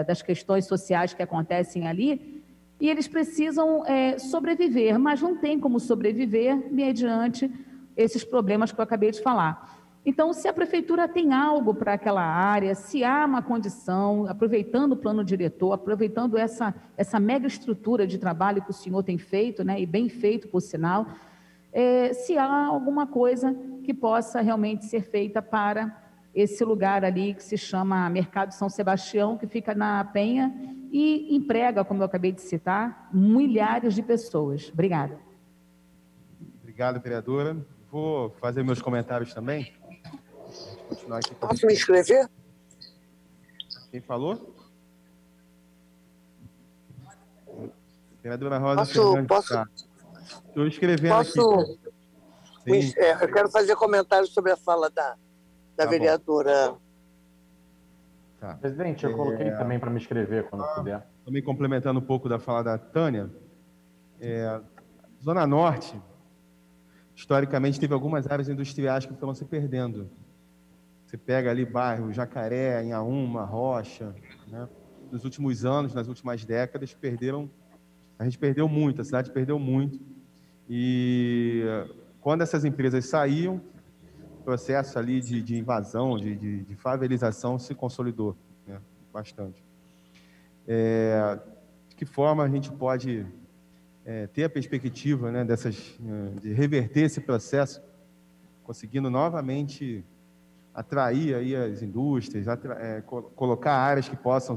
das questões sociais que acontecem ali, e eles precisam sobreviver, mas não tem como sobreviver mediante esses problemas que eu acabei de falar. Então, se a prefeitura tem algo para aquela área, se há uma condição, aproveitando o plano diretor, aproveitando essa mega estrutura de trabalho que o senhor tem feito, né, e bem feito, por sinal, se há alguma coisa que possa realmente ser feita para esse lugar ali que se chama Mercado São Sebastião, que fica na Penha e emprega, como eu acabei de citar, milhares de pessoas. Obrigada. Obrigado, vereadora. Vou fazer meus comentários também. Continuar aqui. Posso me inscrever? Quem falou? Vereadora Rosa Fernandes. Posso? Tá. Estou escrevendo aqui. Eu quero fazer comentários sobre a fala da vereadora. Tá. Presidente, eu coloquei também para me inscrever quando puder. Também complementando um pouco da fala da Tânia, Zona Norte, historicamente, teve algumas áreas industriais que foram se perdendo. Você pega ali bairro Jacaré, Inhaúma, Rocha, né? Nos últimos anos, nas últimas décadas, a gente perdeu muito, a cidade perdeu muito. E quando essas empresas saíam, o processo ali de invasão, de favelização se consolidou, né? Bastante. De que forma a gente pode ter a perspectiva, né, de reverter esse processo, conseguindo novamente atrair aí as indústrias, colocar áreas que possam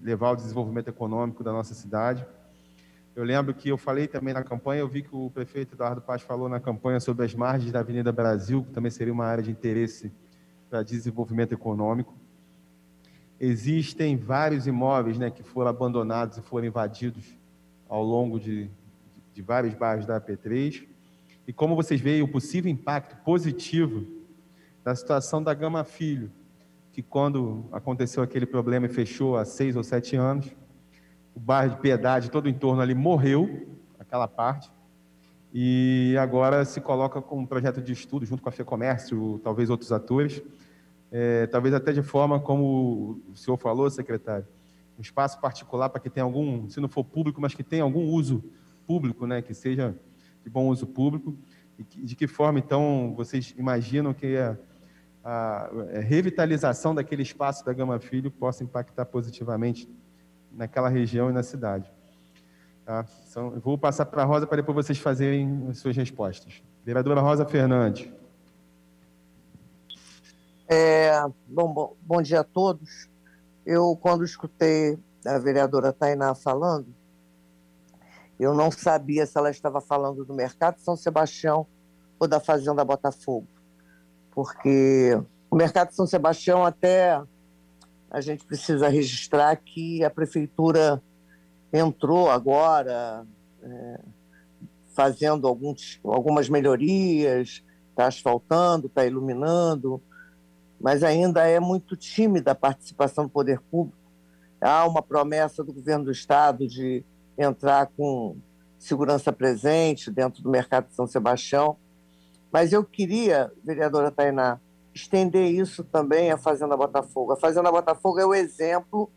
levar ao desenvolvimento econômico da nossa cidade. Eu lembro que eu falei também na campanha, eu vi que o prefeito Eduardo Paz falou na campanha sobre as margens da Avenida Brasil, que também seria uma área de interesse para desenvolvimento econômico. Existem vários imóveis, né, que foram abandonados e foram invadidos ao longo de vários bairros da AP3. E como vocês veem o possível impacto positivo da situação da Gama Filho, que quando aconteceu aquele problema e fechou há 6 ou 7 anos, o bairro de Piedade, todo o entorno ali morreu, aquela parte, e agora se coloca com um projeto de estudo junto com a FEComércio, talvez outros atores, talvez até de forma como o senhor falou, secretário, um espaço particular para que tenha algum, se não for público, mas que tenha algum uso público, né, que seja de bom uso público, e de que forma, então, vocês imaginam que a revitalização daquele espaço da Gama Filho possa impactar positivamente naquela região e na cidade. Tá? Então, eu vou passar para a Rosa para depois vocês fazerem as suas respostas. Vereadora Rosa Fernandes. Bom dia a todos. Eu, quando escutei a vereadora Tainá falando, eu não sabia se ela estava falando do Mercado São Sebastião ou da Fazenda Botafogo, porque o Mercado São Sebastião, até a gente precisa registrar que a prefeitura entrou agora fazendo algumas melhorias, está asfaltando, está iluminando, mas ainda é muito tímida a participação do poder público. Há uma promessa do governo do estado de entrar com segurança presente dentro do Mercado de São Sebastião, mas eu queria, vereadora Tainá, estender isso também à Fazenda Botafogo. A Fazenda Botafogo é o exemplo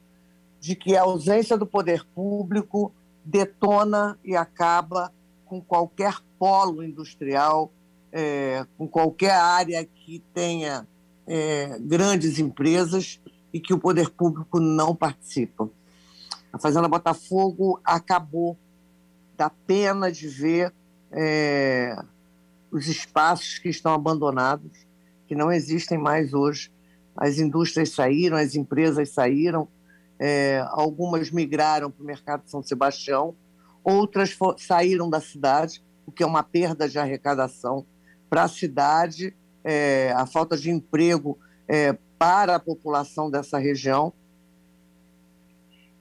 de que a ausência do poder público detona e acaba com qualquer polo industrial, com qualquer área que tenha grandes empresas e que o poder público não participa. A Fazenda Botafogo acabou. Dá pena de ver os espaços que estão abandonados, que não existem mais hoje. As indústrias saíram, as empresas saíram, algumas migraram para o Mercado de São Sebastião, outras saíram da cidade, o que é uma perda de arrecadação para a cidade, a falta de emprego para a população dessa região.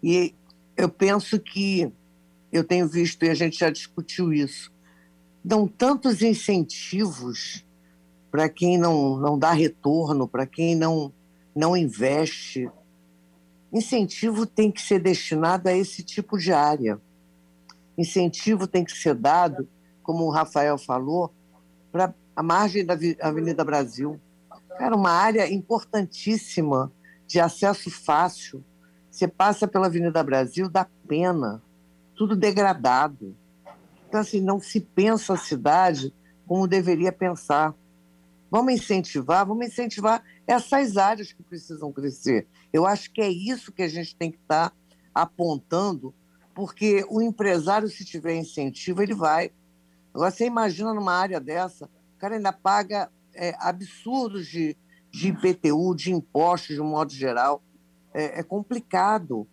E eu penso que, eu tenho visto, e a gente já discutiu isso, dão tantos incentivos para quem não dá retorno, para quem não investe. Incentivo tem que ser destinado a esse tipo de área. Incentivo tem que ser dado, como o Rafael falou, para a margem da Avenida Brasil. Era uma área importantíssima, de acesso fácil. Você passa pela Avenida Brasil, dá pena, tudo degradado. Então, assim, não se pensa a cidade como deveria pensar. Vamos incentivar essas áreas que precisam crescer. Eu acho que é isso que a gente tem que estar apontando, porque o empresário, se tiver incentivo, ele vai. Agora, você imagina numa área dessa, o cara ainda paga absurdos de IPTU, de impostos, de um modo geral. É complicado.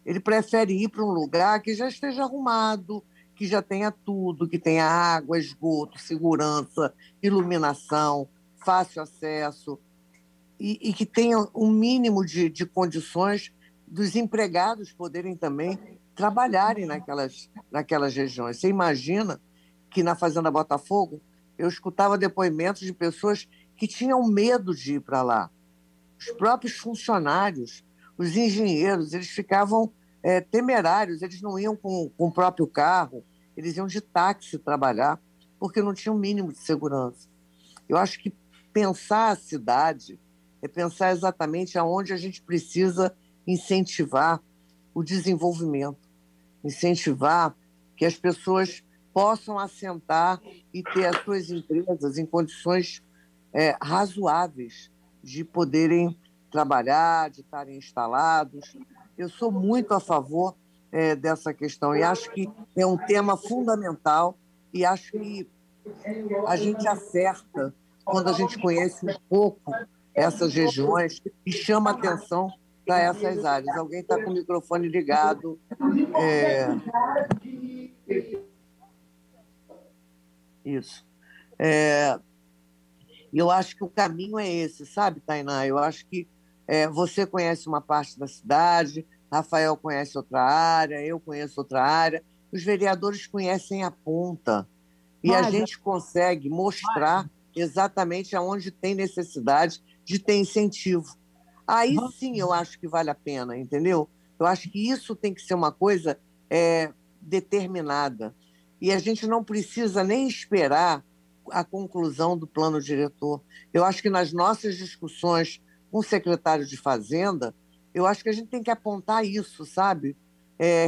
Ele prefere ir para um lugar que já esteja arrumado, que já tenha tudo, que tenha água, esgoto, segurança, iluminação, fácil acesso, e que tenha um mínimo de condições dos empregados poderem também trabalharem naquelas regiões. Você imagina que na Fazenda Botafogo eu escutava depoimentos de pessoas que tinham medo de ir para lá. Os próprios funcionários, os engenheiros, eles ficavam temerários, eles não iam com o próprio carro, eles iam de táxi trabalhar, porque não tinha um mínimo de segurança. Eu acho que pensar a cidade é pensar exatamente aonde a gente precisa incentivar o desenvolvimento, incentivar que as pessoas possam assentar e ter as suas empresas em condições razoáveis de poderem trabalhar, de estarem instalados. Eu sou muito a favor dessa questão e acho que é um tema fundamental e acho que a gente acerta quando a gente conhece um pouco essas regiões e chama atenção para essas áreas. Alguém está com o microfone ligado. Isso. Eu acho que o caminho é esse, sabe, Tainá? Eu acho que você conhece uma parte da cidade, Rafael conhece outra área, eu conheço outra área, os vereadores conhecem a ponta e a gente consegue mostrar exatamente aonde tem necessidade de ter incentivo. Aí sim eu acho que vale a pena, entendeu? Eu acho que isso tem que ser uma coisa determinada. E a gente não precisa nem esperar a conclusão do plano diretor. Eu acho que nas nossas discussões com o secretário de Fazenda, eu acho que a gente tem que apontar isso, sabe?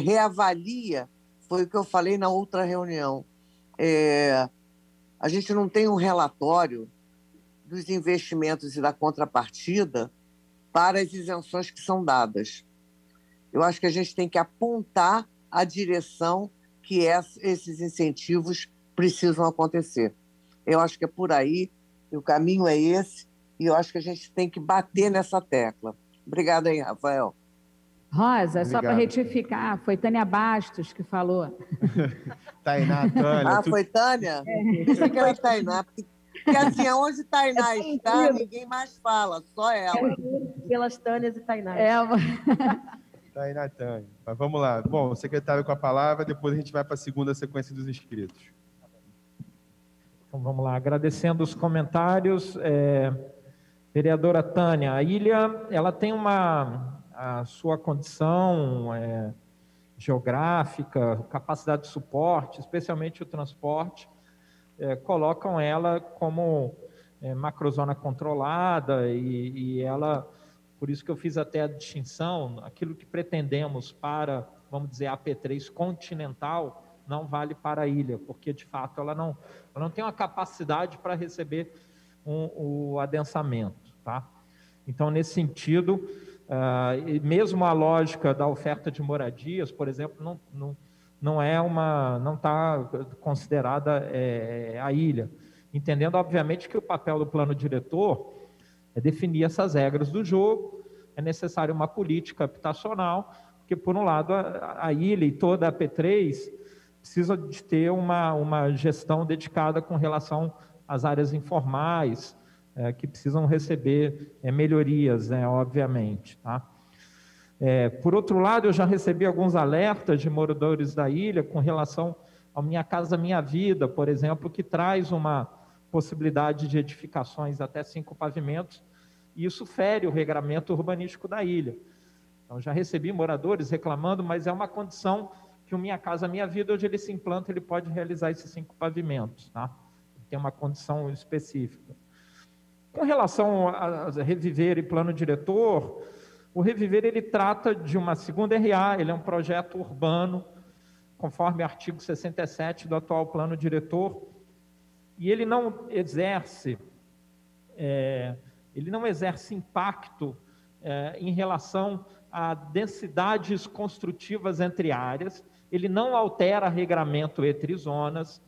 Reavalia, foi o que eu falei na outra reunião. A gente não tem um relatório dos investimentos e da contrapartida para as isenções que são dadas. Eu acho que a gente tem que apontar a direção que esses incentivos precisam acontecer. Eu acho que é por aí, o caminho é esse, e eu acho que a gente tem que bater nessa tecla. Obrigada aí, Rafael. Rosa, só para retificar, foi Tânia Bastos que falou. Tainá, Tânia. Foi Tânia? Pensei que era Tainá, porque assim, onde Tainá está, ninguém mais fala, só ela. Pelas Tânias e Tainás. Tainá, Tânia. Mas vamos lá. Bom, o secretário com a palavra, depois a gente vai para a segunda sequência dos inscritos. Então, vamos lá. Agradecendo os comentários. Vereadora Tânia, a ilha ela tem a sua condição geográfica, capacidade de suporte, especialmente o transporte, colocam ela como macrozona controlada e ela, por isso que eu fiz até a distinção, aquilo que pretendemos para, vamos dizer, a AP3 continental, não vale para a ilha, porque de fato ela não tem uma capacidade para receber o adensamento, tá? Então, nesse sentido, mesmo a lógica da oferta de moradias, por exemplo, não está considerada a ilha, entendendo obviamente que o papel do plano diretor é definir essas regras do jogo, é necessário uma política habitacional, porque por um lado a ilha e toda a AP3 precisa de ter uma gestão dedicada com relação às áreas informais, que precisam receber melhorias, obviamente. Tá? Por outro lado, eu já recebi alguns alertas de moradores da ilha com relação ao Minha Casa Minha Vida, por exemplo, que traz uma possibilidade de edificações até 5 pavimentos, e isso fere o regramento urbanístico da ilha. Então, já recebi moradores reclamando, mas é uma condição que o Minha Casa Minha Vida, onde ele se implanta, ele pode realizar esses 5 pavimentos. Tá? Tem uma condição específica. Com relação a Reviver e plano diretor, o Reviver ele trata de uma segunda RA, ele é um projeto urbano, conforme o artigo 67 do atual plano diretor, e ele não exerce impacto em relação a densidades construtivas entre áreas, ele não altera regramento entre zonas,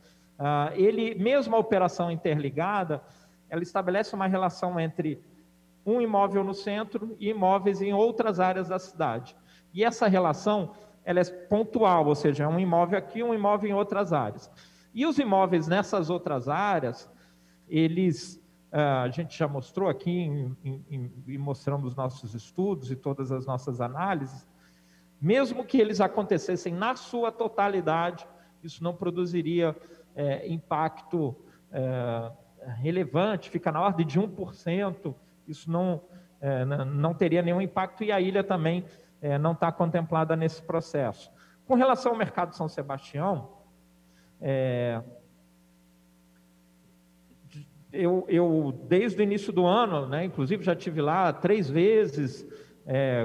ele, mesmo a operação interligada, ela estabelece uma relação entre um imóvel no centro e imóveis em outras áreas da cidade. E essa relação, ela é pontual, ou seja, é um imóvel aqui, um imóvel em outras áreas. E os imóveis nessas outras áreas, eles, a gente já mostrou aqui e mostramos nossos estudos e todas as nossas análises, mesmo que eles acontecessem na sua totalidade, isso não produziria impacto relevante, fica na ordem de 1%, isso não teria nenhum impacto, e a ilha também não está contemplada nesse processo. Com relação ao mercado São Sebastião, eu desde o início do ano, né, inclusive já estive lá 3 vezes,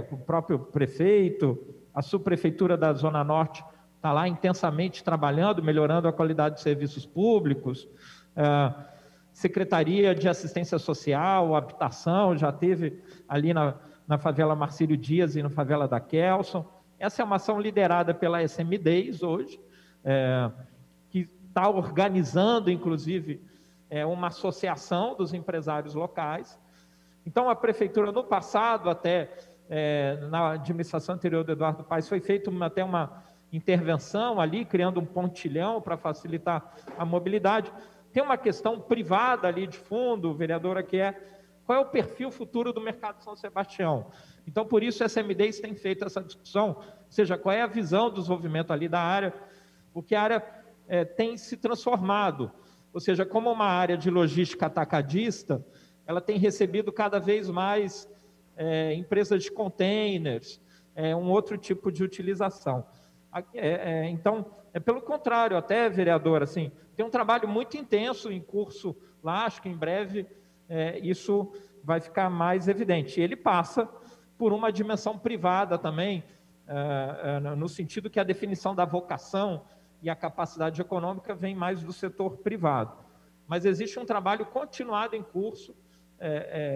com o próprio prefeito, a subprefeitura da Zona Norte está lá intensamente trabalhando, melhorando a qualidade de serviços públicos, Secretaria de Assistência Social, Habitação, já teve ali na favela Marcílio Dias e na favela da Kelson. Essa é uma ação liderada pela SM10 hoje, que está organizando, inclusive, uma associação dos empresários locais. Então, a prefeitura, no passado, até na administração anterior do Eduardo Paes, foi feita até uma intervenção ali, criando um pontilhão para facilitar a mobilidade. Tem uma questão privada ali de fundo, vereadora, que qual é o perfil futuro do mercado São Sebastião. Então, por isso, a SM10 tem feito essa discussão, ou seja, qual é a visão do desenvolvimento ali da área, porque a área tem se transformado, ou seja, como uma área de logística atacadista, ela tem recebido cada vez mais empresas de containers, um outro tipo de utilização. Então, pelo contrário, até, vereador, assim, tem um trabalho muito intenso em curso lá, acho que em breve isso vai ficar mais evidente. Ele passa por uma dimensão privada também, no sentido que a definição da vocação e a capacidade econômica vem mais do setor privado. Mas existe um trabalho continuado em curso,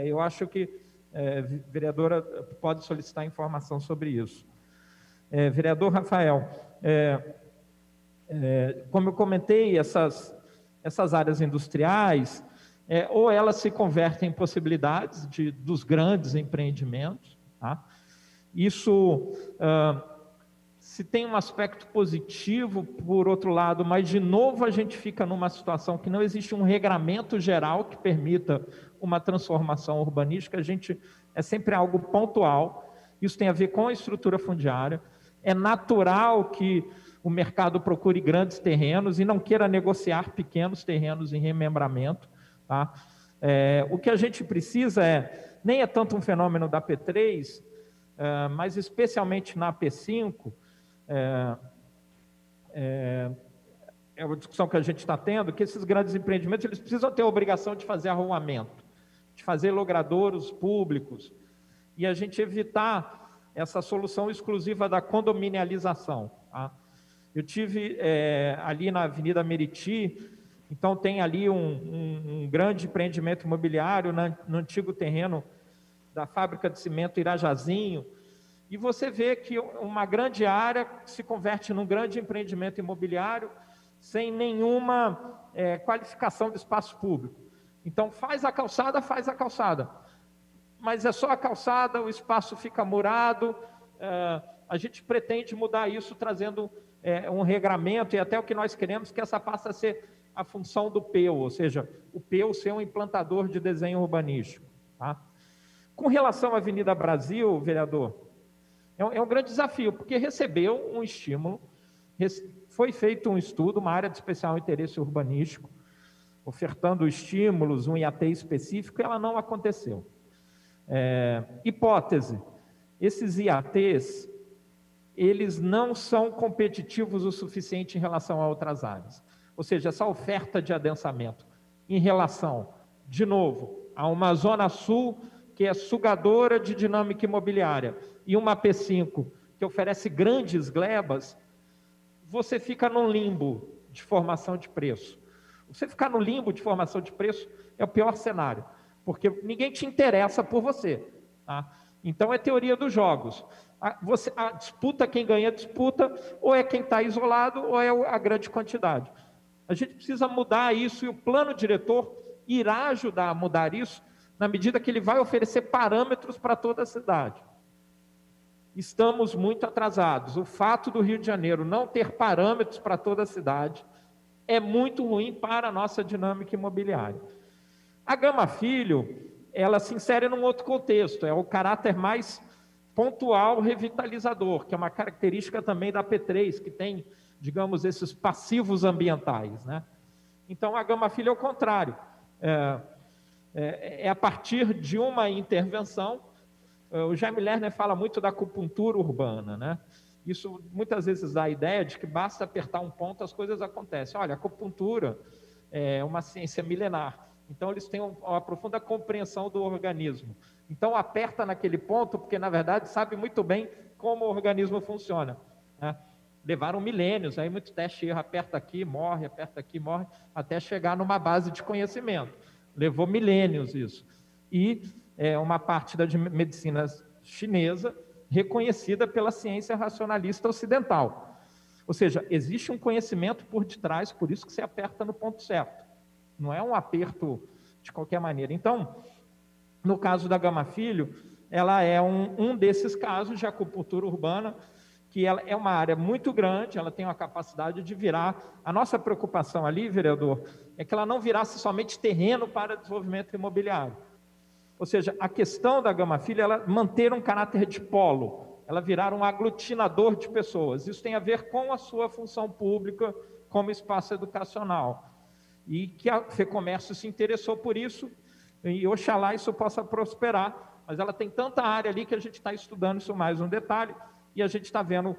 eu acho que vereadora pode solicitar informação sobre isso. Vereador Rafael, como eu comentei, essas áreas industriais, ou elas se convertem em possibilidades dos grandes empreendimentos, tá? Isso se tem um aspecto positivo, por outro lado, mas de novo a gente fica numa situação que não existe um regramento geral que permita uma transformação urbanística, é sempre algo pontual, isso tem a ver com a estrutura fundiária, é natural que o mercado procure grandes terrenos e não queira negociar pequenos terrenos em remembramento, tá? O que a gente precisa nem é tanto um fenômeno da P3, mas especialmente na P5, é uma discussão que a gente está tendo, que esses grandes empreendimentos eles precisam ter a obrigação de fazer arruamento, de fazer logradouros públicos, e a gente evitar essa solução exclusiva da condominialização, tá? Eu tive ali na Avenida Meriti, então tem ali um grande empreendimento imobiliário no antigo terreno da fábrica de cimento Irajazinho, e você vê que uma grande área se converte num grande empreendimento imobiliário sem nenhuma qualificação de espaço público. Então faz a calçada, mas é só a calçada, o espaço fica murado, a gente pretende mudar isso trazendo um regramento, e até o que nós queremos que essa passe a ser a função do PEU, ou seja, o PEU ser um implantador de desenho urbanístico, tá? Com relação à Avenida Brasil, vereador, é um grande desafio, porque recebeu um estímulo, foi feito um estudo, uma área de especial interesse urbanístico, ofertando estímulos, um IAT específico, e ela não aconteceu. Hipótese, esses IATs, eles não são competitivos o suficiente em relação a outras áreas. Ou seja, essa oferta de adensamento em relação, de novo, a uma Zona Sul que é sugadora de dinâmica imobiliária e uma P5 que oferece grandes glebas, você fica num limbo de formação de preço. Você ficar no limbo de formação de preço é o pior cenário, porque ninguém te interessa por você, tá? Então é teoria dos jogos. A disputa, quem ganha a disputa, ou é quem está isolado, ou é a grande quantidade. A gente precisa mudar isso, e o plano diretor irá ajudar a mudar isso, na medida que ele vai oferecer parâmetros para toda a cidade. estamos muito atrasados. O fato do Rio de Janeiro não ter parâmetros para toda a cidade é muito ruim para a nossa dinâmica imobiliária. A Gama Filho, ela se insere num outro contexto, é o caráter mais pontual revitalizador, que é uma característica também da P3, que tem, digamos, esses passivos ambientais, né? Então, a Gama Filho é o contrário. É a partir de uma intervenção. O Jaime Lerner fala muito da acupuntura urbana, né? Isso muitas vezes dá a ideia de que basta apertar um ponto, as coisas acontecem. Olha, a acupuntura é uma ciência milenar, então eles têm uma profunda compreensão do organismo. Então aperta naquele ponto, porque na verdade sabe muito bem como o organismo funciona, né? Levaram milênios, aí muito teste e erro, aperta aqui, morre, até chegar numa base de conhecimento. Levou milênios isso. E uma parte da medicina chinesa reconhecida pela ciência racionalista ocidental. Ou seja, existe um conhecimento por detrás, por isso que você aperta no ponto certo. Não é um aperto de qualquer maneira. Então, no caso da Gama Filho, ela é um desses casos de acupuntura urbana, que ela é uma área muito grande, ela tem uma capacidade de virar. A nossa preocupação ali, vereador, é que ela não virasse somente terreno para desenvolvimento imobiliário. Ou seja, a questão da Gama Filho é ela manter um caráter de polo, ela virar um aglutinador de pessoas. Isso tem a ver com a sua função pública como espaço educacional. E que a FEComércio se interessou por isso, e oxalá isso possa prosperar. Mas ela tem tanta área ali que a gente está estudando isso mais um detalhe, e a gente está vendo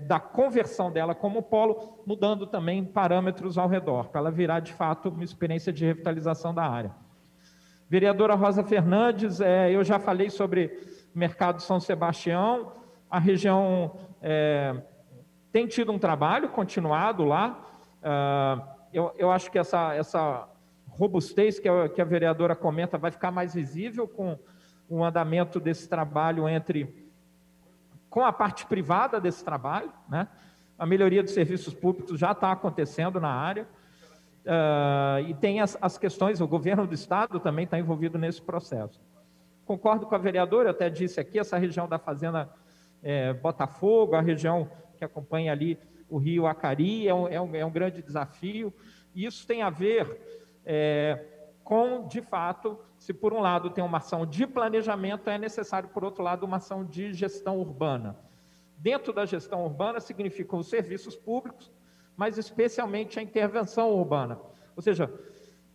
da conversão dela como polo, mudando também parâmetros ao redor, para ela virar de fato uma experiência de revitalização da área. Vereadora Rosa Fernandes, eu já falei sobre o Mercado São Sebastião, a região tem tido um trabalho continuado lá. Eu acho que essa robustez que a vereadora comenta vai ficar mais visível com o andamento desse trabalho com a parte privada desse trabalho, né? A melhoria dos serviços públicos já está acontecendo na área. E tem as questões, o governo do estado também está envolvido nesse processo. Concordo com a vereadora, eu até disse aqui, essa região da Fazenda Botafogo, a região que acompanha ali o Rio Acari, é um grande desafio, e isso tem a ver com, de fato, se por um lado tem uma ação de planejamento, é necessário, por outro lado, uma ação de gestão urbana. Dentro da gestão urbana significam os serviços públicos, mas especialmente a intervenção urbana. Ou seja,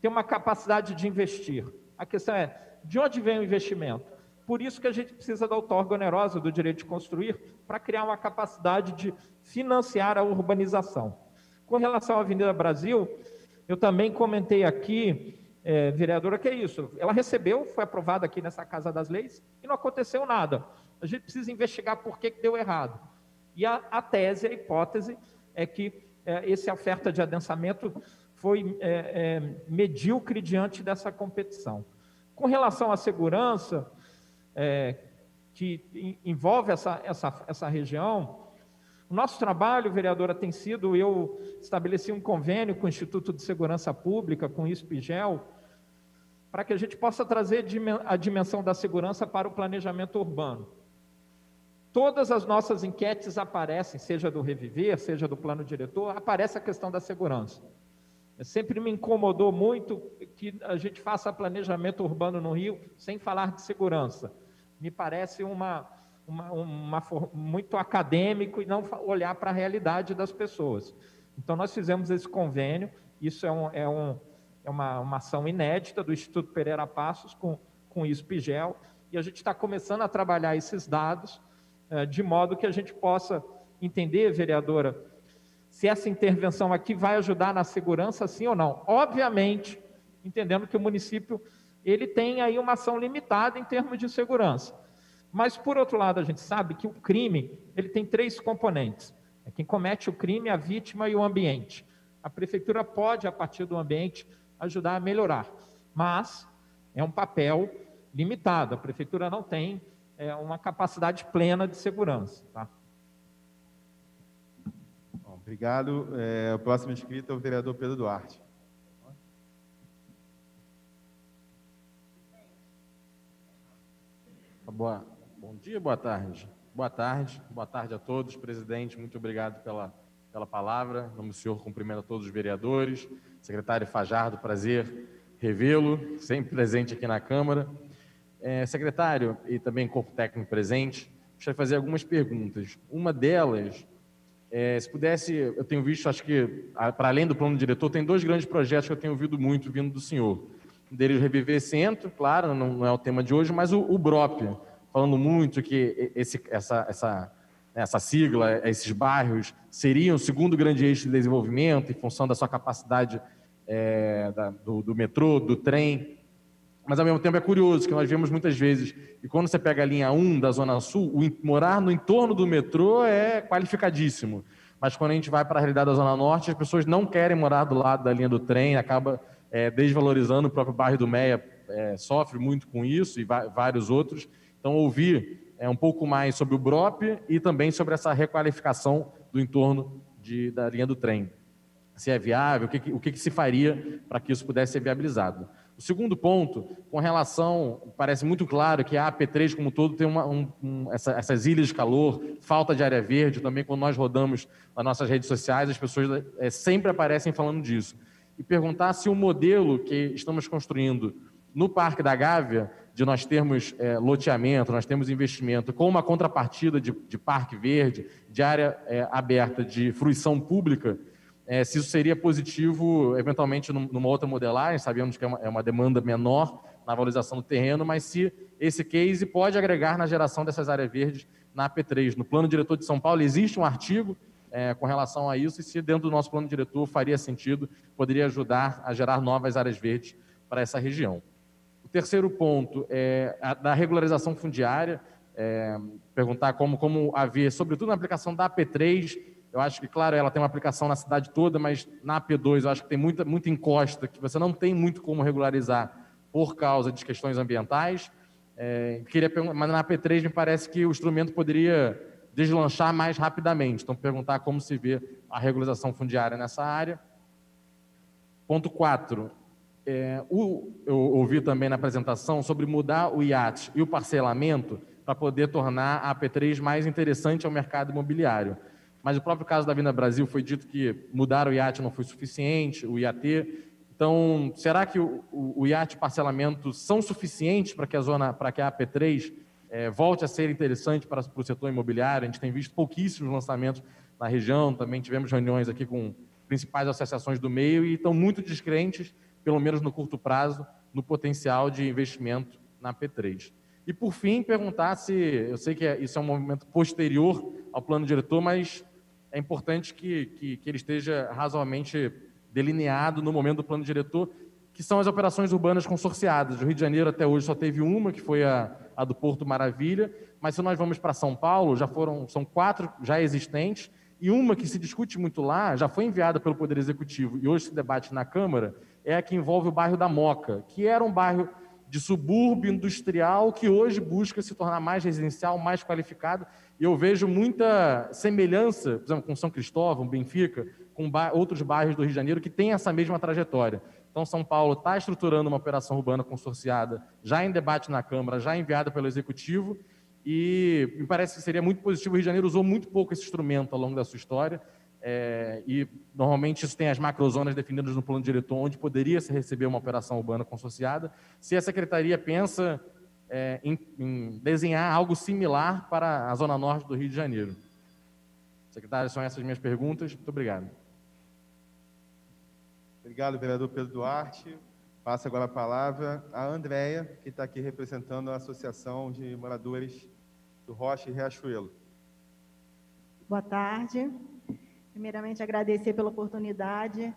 tem uma capacidade de investir. A questão é, de onde vem o investimento? Por isso que a gente precisa da outorga onerosa do direito de construir, para criar uma capacidade de financiar a urbanização. Com relação à Avenida Brasil, eu também comentei aqui, vereadora, que é isso. Ela recebeu, foi aprovada aqui nessa Casa das Leis, e não aconteceu nada. A gente precisa investigar por que deu errado. E a tese, a hipótese, é que essa oferta de adensamento foi medíocre diante dessa competição. Com relação à segurança, que envolve essa região, o nosso trabalho, vereadora, tem sido, eu estabeleci um convênio com o Instituto de Segurança Pública, com o ISPGEL, para que a gente possa trazer a dimensão da segurança para o planejamento urbano. Todas as nossas enquetes aparecem, seja do Reviver, seja do plano diretor, aparece a questão da segurança. Sempre me incomodou muito que a gente faça planejamento urbano no Rio sem falar de segurança. Me parece muito acadêmico e não olhar para a realidade das pessoas. Então, nós fizemos esse convênio, isso é uma ação inédita do Instituto Pereira Passos com o ISPGEL, e a gente está começando a trabalhar esses dados, de modo que a gente possa entender, vereadora, se essa intervenção aqui vai ajudar na segurança, sim ou não. Obviamente, entendendo que o município ele tem aí uma ação limitada em termos de segurança. Mas, por outro lado, a gente sabe que o crime ele tem 3 componentes. Quem comete o crime, a vítima e o ambiente. A prefeitura pode, a partir do ambiente, ajudar a melhorar, mas é um papel limitado. A prefeitura não tem uma capacidade plena de segurança. Tá? Bom, obrigado. O próximo inscrito é o vereador Pedro Duarte. Bom dia, boa tarde. Boa tarde a todos. Presidente, muito obrigado pela palavra. Em nome do senhor, cumprimento a todos os vereadores. Secretário Fajardo, prazer revê-lo, sempre presente aqui na Câmara. Secretário e também corpo técnico presente, gostaria de fazer algumas perguntas. Uma delas, se pudesse, eu tenho visto, acho que, para além do plano diretor, tem dois grandes projetos que eu tenho ouvido muito vindo do senhor. Um deles, o Reviver Centro, claro, não é o tema de hoje, mas o BROP, falando muito que essa sigla, esses bairros, seriam o segundo grande eixo de desenvolvimento em função da sua capacidade do metrô, do trem. Mas, ao mesmo tempo, é curioso que nós vemos muitas vezes, e quando você pega a linha 1 da Zona Sul, morar no entorno do metrô é qualificadíssimo. Mas quando a gente vai para a realidade da Zona Norte, as pessoas não querem morar do lado da linha do trem, acaba desvalorizando o próprio bairro do Meia, sofre muito com isso, e vários outros. Então, ouvir um pouco mais sobre o BROP e também sobre essa requalificação do entorno da linha do trem. Se é viável, o que se faria para que isso pudesse ser viabilizado. O segundo ponto, com relação, parece muito claro que a AP3 como um todo tem essas ilhas de calor, falta de área verde, também quando nós rodamos nas nossas redes sociais, as pessoas sempre aparecem falando disso. E perguntar se o modelo que estamos construindo no Parque da Gávea, de nós termos loteamento, nós temos investimento com uma contrapartida de parque verde, de área aberta, de fruição pública, se isso seria positivo, eventualmente, numa outra modelagem, sabemos que é uma demanda menor na valorização do terreno, mas se esse case pode agregar na geração dessas áreas verdes na AP3. No Plano Diretor de São Paulo existe um artigo com relação a isso, e se dentro do nosso Plano Diretor faria sentido, poderia ajudar a gerar novas áreas verdes para essa região. O terceiro ponto é da regularização fundiária, perguntar como haver, sobretudo na aplicação da AP3, eu acho que, claro, ela tem uma aplicação na cidade toda, mas na AP2 eu acho que tem muita encosta, que você não tem muito como regularizar por causa de questões ambientais. Mas na AP3 me parece que o instrumento poderia deslanchar mais rapidamente. Então, perguntar como se vê a regularização fundiária nessa área. Ponto 4. Eu ouvi também na apresentação sobre mudar o IAT e o parcelamento para poder tornar a AP3 mais interessante ao mercado imobiliário. Mas o próprio caso da Avenida Brasil foi dito que mudar o IAT não foi suficiente, o IAT. Então, será que o IAT e o parcelamento são suficientes para que a AP3 volte a ser interessante para o setor imobiliário? A gente tem visto pouquíssimos lançamentos na região, também tivemos reuniões aqui com principais associações do meio e estão muito descrentes, pelo menos no curto prazo, no potencial de investimento na AP3. E, por fim, perguntar se, eu sei que isso é um movimento posterior ao plano diretor, mas é importante que ele esteja razoavelmente delineado no momento do plano diretor, que são as operações urbanas consorciadas. O Rio de Janeiro até hoje só teve uma, que foi a do Porto Maravilha, mas se nós vamos para São Paulo, são 4 já existentes, e uma que se discute muito lá, já foi enviada pelo Poder Executivo e hoje se debate na Câmara, é a que envolve o bairro da Moca, que era um bairro de subúrbio industrial que hoje busca se tornar mais residencial, mais qualificado, e eu vejo muita semelhança, por exemplo, com São Cristóvão, Benfica, com outros bairros do Rio de Janeiro que têm essa mesma trajetória. Então, São Paulo está estruturando uma operação urbana consorciada, já em debate na Câmara, já enviada pelo Executivo, e me parece que seria muito positivo. O Rio de Janeiro usou muito pouco esse instrumento ao longo da sua história, e normalmente isso tem as macrozonas definidas no plano diretor, onde poderia se receber uma operação urbana consorciada. Se a Secretaria pensa em desenhar algo similar para a Zona Norte do Rio de Janeiro. Secretário, são essas minhas perguntas. Muito obrigado. Obrigado, vereador Pedro Duarte. Passo agora a palavra à Andréia, que está aqui representando a Associação de Moradores do Rocha e Riachuelo. Boa tarde. Primeiramente, agradecer pela oportunidade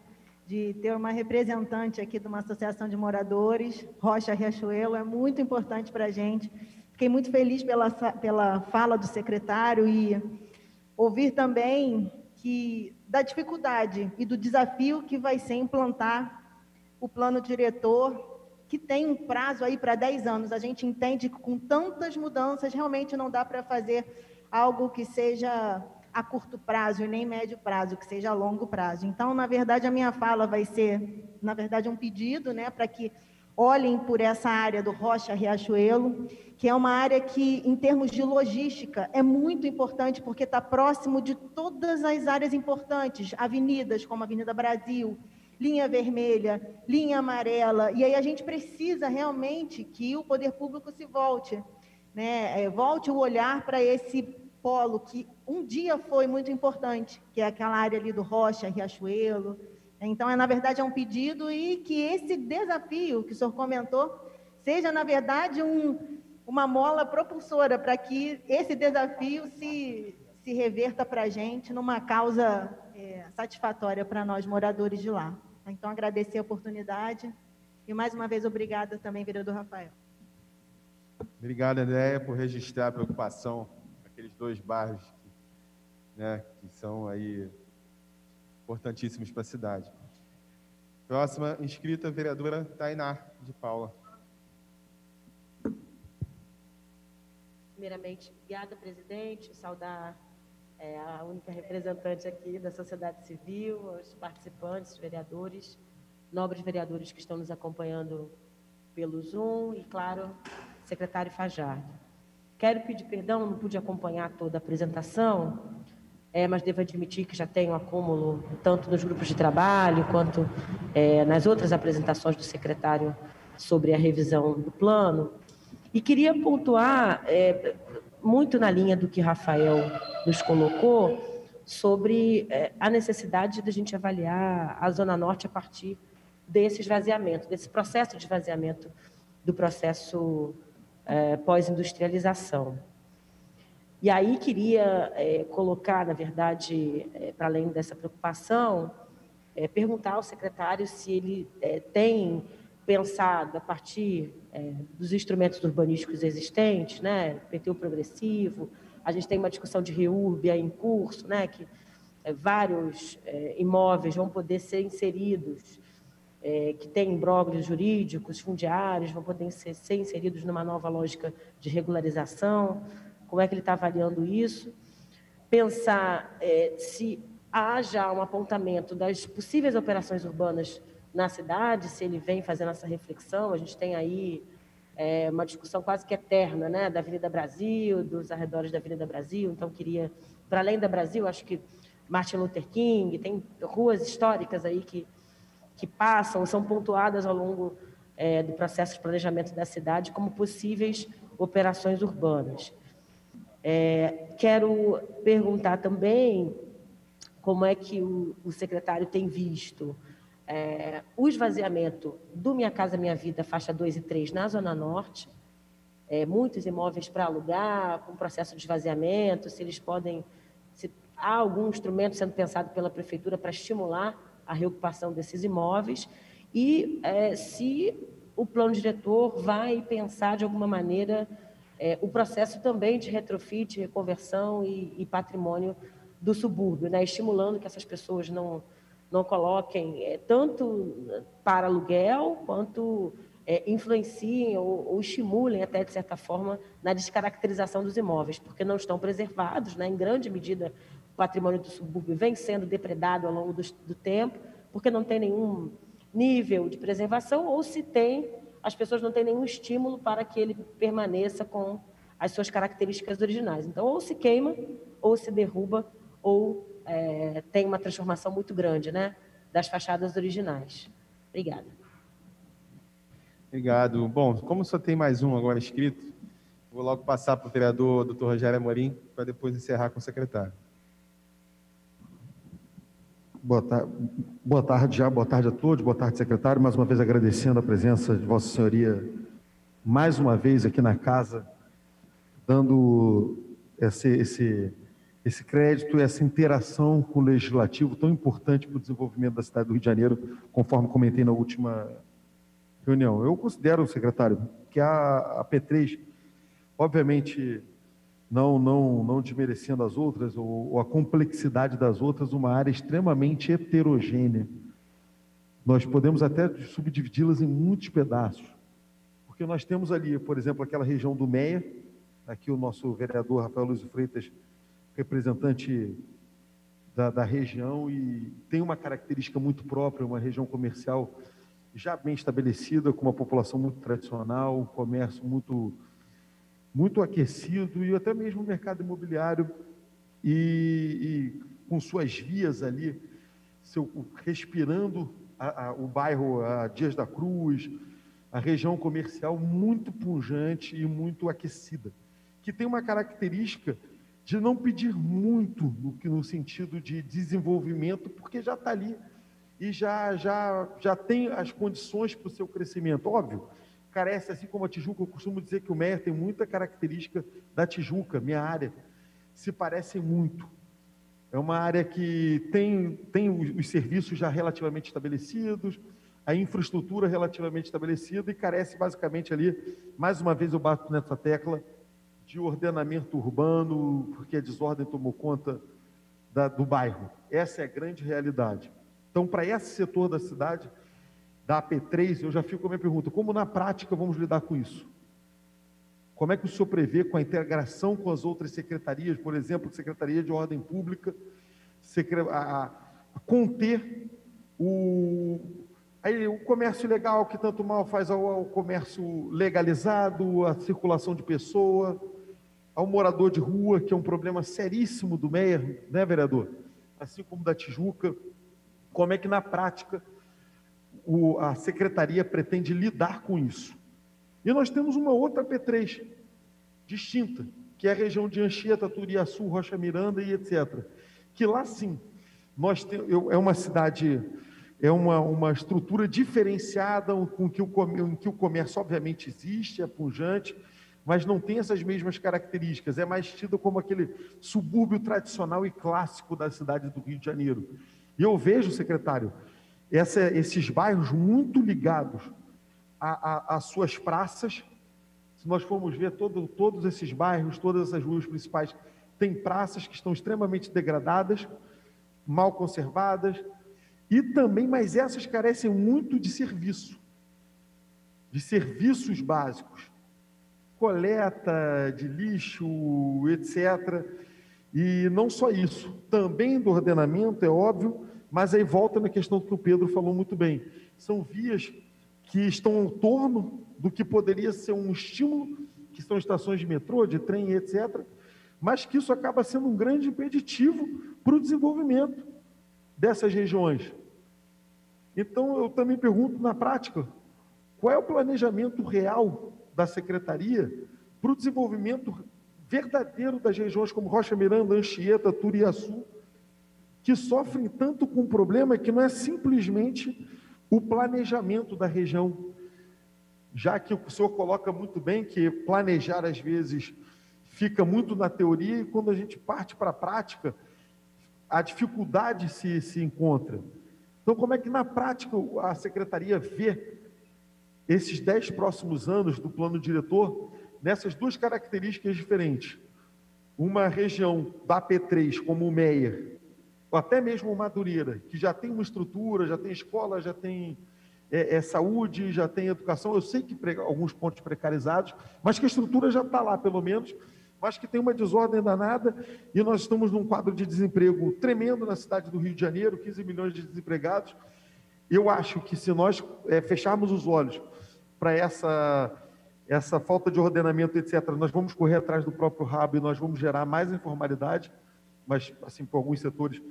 de ter uma representante aqui de uma associação de moradores, Rocha Riachuelo, é muito importante para a gente. Fiquei muito feliz pela fala do secretário e ouvir também da dificuldade e do desafio que vai ser implantar o plano diretor, que tem um prazo aí para 10 anos. A gente entende que com tantas mudanças, realmente não dá para fazer algo que seja a curto prazo e nem médio prazo, que seja a longo prazo. Então, na verdade, a minha fala vai ser, na verdade, um pedido, né, para que olhem por essa área do Rocha Riachuelo, que é uma área que, em termos de logística, é muito importante, porque está próximo de todas as áreas importantes, avenidas como a Avenida Brasil, linha vermelha, linha amarela, e aí a gente precisa realmente que o poder público se volte, né? Volte o olhar para esse polo que um dia foi muito importante, que é aquela área ali do Rocha, Riachuelo. Então, na verdade, é um pedido e que esse desafio que o senhor comentou seja, na verdade, uma mola propulsora para que esse desafio se reverta para a gente numa causa satisfatória para nós, moradores de lá. Então, agradecer a oportunidade e, mais uma vez, obrigada também, vereador Rafael. Obrigado, Andréia, por registrar a preocupação daqueles 2 bairros que são aí importantíssimos para a cidade. Próxima inscrita, vereadora Tainá de Paula. Primeiramente, obrigada, presidente. Saudar a única representante aqui da sociedade civil, os participantes, os vereadores, nobres vereadores que estão nos acompanhando pelo Zoom e, claro, secretário Fajardo. Quero pedir perdão, não pude acompanhar toda a apresentação, mas devo admitir que já tenho acúmulo tanto nos grupos de trabalho quanto nas outras apresentações do secretário sobre a revisão do plano. E queria pontuar, muito na linha do que Rafael nos colocou, sobre a necessidade de a gente avaliar a Zona Norte a partir desse esvaziamento, desse processo de esvaziamento do processo pós-industrialização. E aí queria colocar, na verdade, para além dessa preocupação, perguntar ao secretário se ele tem pensado, a partir dos instrumentos urbanísticos existentes, né, PTU progressivo, a gente tem uma discussão de REURB aí em curso, né, que vários imóveis vão poder ser inseridos, que têm imbróglios jurídicos, fundiários, vão poder ser inseridos numa nova lógica de regularização. Como é que ele está avaliando isso? Pensar se há já um apontamento das possíveis operações urbanas na cidade, se ele vem fazendo essa reflexão. A gente tem aí uma discussão quase que eterna, né, da Avenida Brasil, dos arredores da Avenida Brasil. Então, queria, para além da Brasil, acho que Martin Luther King, tem ruas históricas aí que passam, são pontuadas ao longo do processo de planejamento da cidade como possíveis operações urbanas. Quero perguntar também como é que o secretário tem visto o esvaziamento do Minha Casa Minha Vida, faixa 2 e 3, na Zona Norte, muitos imóveis para alugar, com processo de esvaziamento, se há algum instrumento sendo pensado pela Prefeitura para estimular a reocupação desses imóveis e se o plano diretor vai pensar, de alguma maneira, o processo também de retrofit, reconversão e patrimônio do subúrbio, né? Estimulando que essas pessoas não coloquem tanto para aluguel, quanto influenciem ou estimulem até, de certa forma, na descaracterização dos imóveis, porque não estão preservados, né? Em grande medida, o patrimônio do subúrbio vem sendo depredado ao longo do tempo, porque não tem nenhum nível de preservação, ou se tem, as pessoas não têm nenhum estímulo para que ele permaneça com as suas características originais. Então, ou se queima, ou se derruba, ou tem uma transformação muito grande, né, das fachadas originais. Obrigada. Obrigado. Bom, como só tem mais um agora inscrito, vou logo passar para o vereador Dr. Rogério Amorim, para depois encerrar com o secretário. Boa tarde a todos, boa tarde, secretário. Mais uma vez agradecendo a presença de Vossa Senhoria, mais uma vez aqui na casa, dando esse crédito, essa interação com o Legislativo tão importante para o desenvolvimento da cidade do Rio de Janeiro, conforme comentei na última reunião. Eu considero, secretário, que a P3, obviamente, não desmerecendo as outras, ou a complexidade das outras, uma área extremamente heterogênea. Nós podemos até subdividi-las em muitos pedaços, porque nós temos ali, por exemplo, aquela região do Meia, aqui o nosso vereador Rafael Luiz Freitas, representante da região, e tem uma característica muito própria, uma região comercial já bem estabelecida, com uma população muito tradicional, um comércio muito aquecido, e até mesmo o mercado imobiliário, e com suas vias ali, respirando o bairro Dias da Cruz, a região comercial muito pujante e muito aquecida, que tem uma característica de não pedir muito no sentido de desenvolvimento, porque já está ali e já tem as condições para o seu crescimento. Óbvio, carece, assim como a Tijuca, eu costumo dizer que o Meier tem muita característica da Tijuca, minha área, se parecem muito. É uma área que tem os serviços já relativamente estabelecidos, a infraestrutura relativamente estabelecida, e carece basicamente ali, mais uma vez eu bato nessa tecla, de ordenamento urbano, porque a desordem tomou conta do bairro. Essa é a grande realidade. Então, para esse setor da cidade, da AP3, eu já fico com a minha pergunta: como na prática vamos lidar com isso? Como é que o senhor prevê, com a integração com as outras secretarias, por exemplo, Secretaria de Ordem Pública, conter o comércio ilegal, que tanto mal faz ao comércio legalizado, a circulação de pessoa, ao morador de rua, que é um problema seríssimo do Meier, né, vereador? Assim como da Tijuca. Como é que, na prática, a secretaria pretende lidar com isso? E nós temos uma outra P3 distinta, que é a região de Anchieta, Turiaçu, Rocha Miranda e etc. Que lá sim, é uma cidade, é uma estrutura diferenciada, em que o comércio obviamente existe, é pujante, mas não tem essas mesmas características, é mais tido como aquele subúrbio tradicional e clássico da cidade do Rio de Janeiro. E eu vejo, secretário, esses bairros muito ligados às suas praças. Se nós formos ver todos esses bairros, todas essas ruas principais, tem praças que estão extremamente degradadas, mal conservadas, e também, mas essas carecem muito de serviços básicos, coleta de lixo, etc. E não só isso, também do ordenamento, é óbvio, mas aí volta na questão que o Pedro falou muito bem. São vias que estão em torno do que poderia ser um estímulo, que são estações de metrô, de trem, etc., mas que isso acaba sendo um grande impeditivo para o desenvolvimento dessas regiões. Então, eu também pergunto, na prática, qual é o planejamento real da secretaria para o desenvolvimento verdadeiro das regiões como Rocha Miranda, Anchieta, Turiaçu, que sofrem tanto com o problema que não é simplesmente o planejamento da região, já que o senhor coloca muito bem que planejar, às vezes, fica muito na teoria, e quando a gente parte para a prática, a dificuldade se encontra. Então, como é que, na prática, a secretaria vê esses 10 próximos anos do plano diretor nessas duas características diferentes? Uma região da AP3, como o Meier, ou até mesmo o Madureira, que já tem uma estrutura, já tem escola, já tem saúde, já tem educação. Eu sei que alguns pontos precarizados, mas que a estrutura já está lá, pelo menos, mas que tem uma desordem danada, e nós estamos num quadro de desemprego tremendo na cidade do Rio de Janeiro, 15 milhões de desempregados. Eu acho que se nós fecharmos os olhos para essa falta de ordenamento, etc., nós vamos correr atrás do próprio rabo e nós vamos gerar mais informalidade, mas, assim, por alguns setores,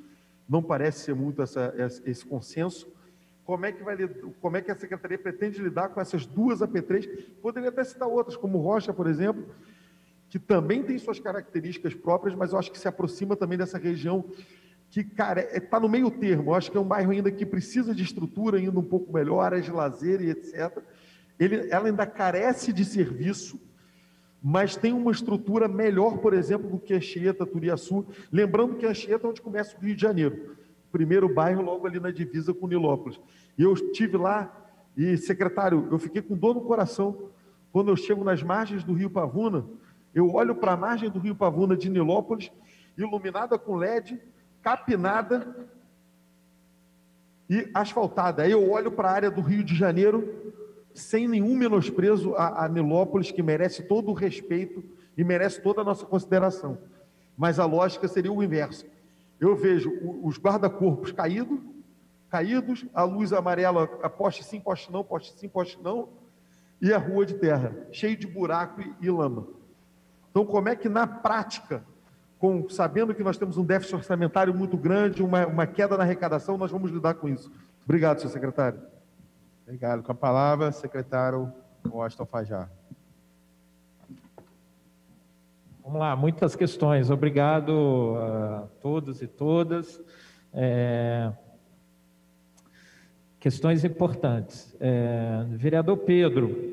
não parece ser muito esse consenso. Como é que a secretaria pretende lidar com essas duas AP3? Poderia até citar outras, como Rocha, por exemplo, que também tem suas características próprias, mas eu acho que se aproxima também dessa região que, cara, está no meio termo. Eu acho que é um bairro ainda que precisa de estrutura ainda um pouco melhor, áreas de lazer e etc. Ela ainda carece de serviço, mas tem uma estrutura melhor, por exemplo, do que Anchieta, Turiaçu. Lembrando que Anchieta é onde começa o Rio de Janeiro, primeiro bairro logo ali na divisa com Nilópolis. E eu estive lá e, secretário, eu fiquei com dor no coração quando eu chego nas margens do Rio Pavuna. Eu olho para a margem do Rio Pavuna de Nilópolis, iluminada com LED, capinada e asfaltada. Aí eu olho para a área do Rio de Janeiro, sem nenhum menosprezo a Nilópolis, que merece todo o respeito e merece toda a nossa consideração. Mas a lógica seria o inverso. Eu vejo os guarda-corpos caídos, a luz amarela, a poste sim, poste não, poste sim, poste não, e a rua de terra, cheio de buraco e lama. Então, como é que na prática, sabendo que nós temos um déficit orçamentário muito grande, uma queda na arrecadação, nós vamos lidar com isso? Obrigado, senhor secretário. Obrigado. Com a palavra, secretário Washington Fajardo. Vamos lá, muitas questões. Obrigado a todos e todas. Questões importantes. Vereador Pedro,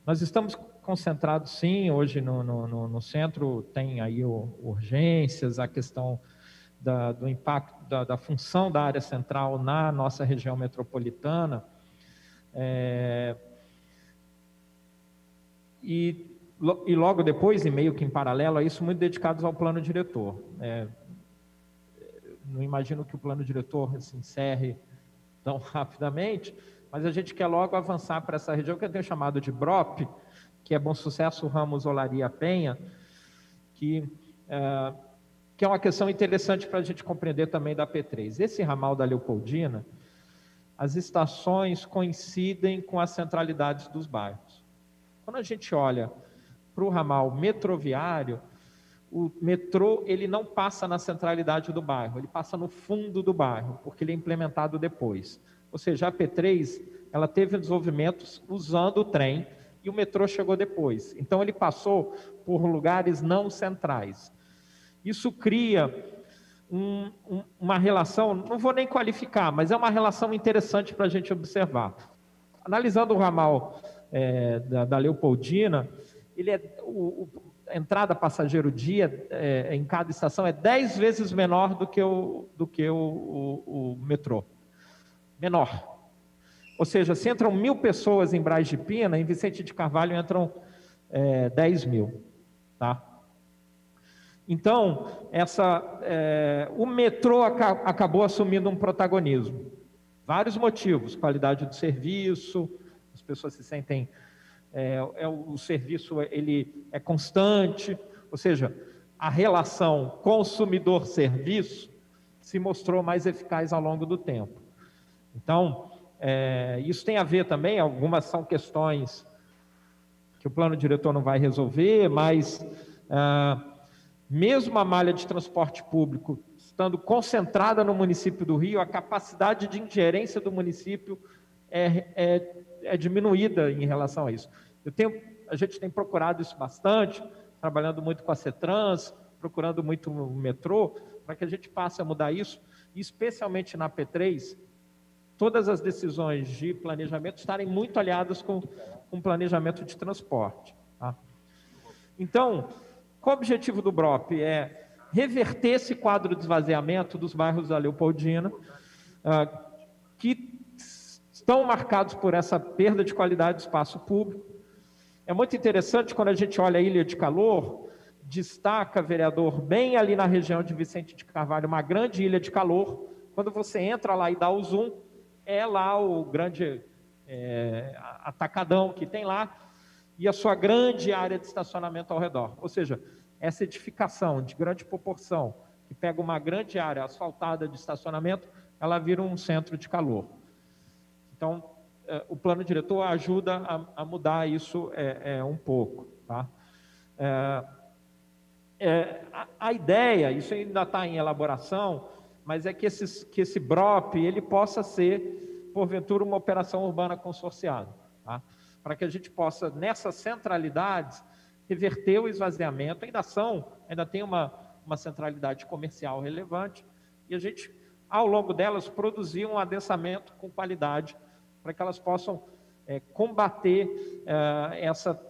nós estamos concentrados, sim, hoje no centro tem aí urgências, a questão do impacto da função da área central na nossa região metropolitana, e logo depois, e meio que em paralelo a isso, muito dedicados ao plano diretor. Não imagino que o plano diretor se encerre tão rapidamente, mas a gente quer logo avançar para essa região que eu tenho chamado de BROP, que é Bom Sucesso, Ramos, Olaria, Penha, que é uma questão interessante para a gente compreender também da P3. Esse ramal da Leopoldina, as estações coincidem com as centralidades dos bairros. Quando a gente olha para o ramal metroviário, o metrô ele não passa na centralidade do bairro, ele passa no fundo do bairro, porque ele é implementado depois. Ou seja, a P3 ela teve desenvolvimentos usando o trem e o metrô chegou depois. Então ele passou por lugares não centrais. Isso cria uma relação, não vou nem qualificar, mas é uma relação interessante para a gente observar. Analisando o ramal da Leopoldina, a entrada passageiro-dia em cada estação é 10 vezes menor do que o metrô. Menor. Ou seja, se entram 1.000 pessoas em Braz de Pina, em Vicente de Carvalho entram 10.000. Tá? Então, o metrô acabou assumindo um protagonismo. Vários motivos: qualidade do serviço, as pessoas se sentem... o serviço ele é constante, ou seja, a relação consumidor-serviço se mostrou mais eficaz ao longo do tempo. Então, isso tem a ver também, algumas são questões que o plano diretor não vai resolver, mas mesmo a malha de transporte público estando concentrada no município do Rio, a capacidade de ingerência do município é diminuída em relação a isso. A gente tem procurado isso bastante, trabalhando muito com a CETRANS, procurando muito o metrô, para que a gente passe a mudar isso, e especialmente na P3, todas as decisões de planejamento estarem muito aliadas com o planejamento de transporte. Tá? Então, qual o objetivo do BROP? É reverter esse quadro de esvaziamento dos bairros da Leopoldina, que estão marcados por essa perda de qualidade do espaço público. É muito interessante quando a gente olha a Ilha de Calor, destaca, vereador, bem ali na região de Vicente de Carvalho, uma grande ilha de calor. Quando você entra lá e dá o zoom, é lá o grande atacadão que tem lá e a sua grande área de estacionamento ao redor. Ou seja, essa edificação de grande proporção, que pega uma grande área asfaltada de estacionamento, ela vira um centro de calor. Então, o plano diretor ajuda a mudar isso um pouco. Tá? A ideia, isso ainda está em elaboração, mas é que esse BROP ele possa ser, porventura, uma operação urbana consorciada. Tá? Para que a gente possa, nessas centralidades, reverter o esvaziamento. Ainda tem uma centralidade comercial relevante, e a gente, ao longo delas, produzir um adensamento com qualidade, para que elas possam combater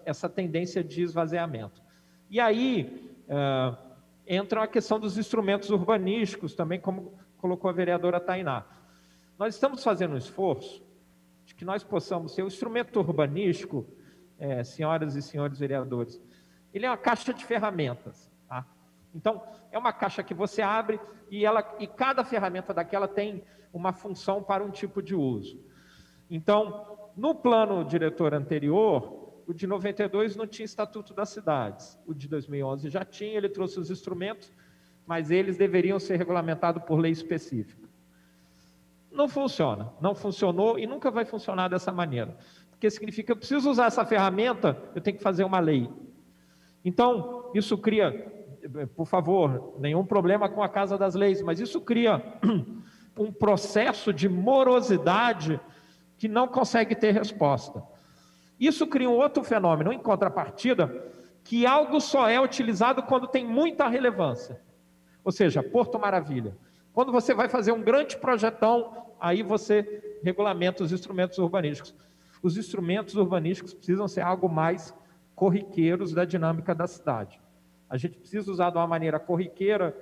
essa tendência de esvaziamento. E aí entra a questão dos instrumentos urbanísticos, também como colocou a vereadora Tainá. Nós estamos fazendo um esforço de que nós possamos ter o instrumento urbanístico, senhoras e senhores vereadores, ele é uma caixa de ferramentas. Tá? Então, é uma caixa que você abre e cada ferramenta daquela tem uma função para um tipo de uso. Então, no plano diretor anterior, o de 92 não tinha Estatuto das Cidades. O de 2011 já tinha, ele trouxe os instrumentos, mas eles deveriam ser regulamentados por lei específica. Não funciona, não funcionou e nunca vai funcionar dessa maneira. Porque significa que eu preciso usar essa ferramenta, eu tenho que fazer uma lei. Então, isso cria, por favor, nenhum problema com a Casa das Leis, mas isso cria um processo de morosidade que não consegue ter resposta. Isso cria um outro fenômeno, em contrapartida, que algo só é utilizado quando tem muita relevância. Ou seja, Porto Maravilha. Quando você vai fazer um grande projetão, aí você regulamenta os instrumentos urbanísticos. Os instrumentos urbanísticos precisam ser algo mais corriqueiros da dinâmica da cidade. A gente precisa usar de uma maneira corriqueira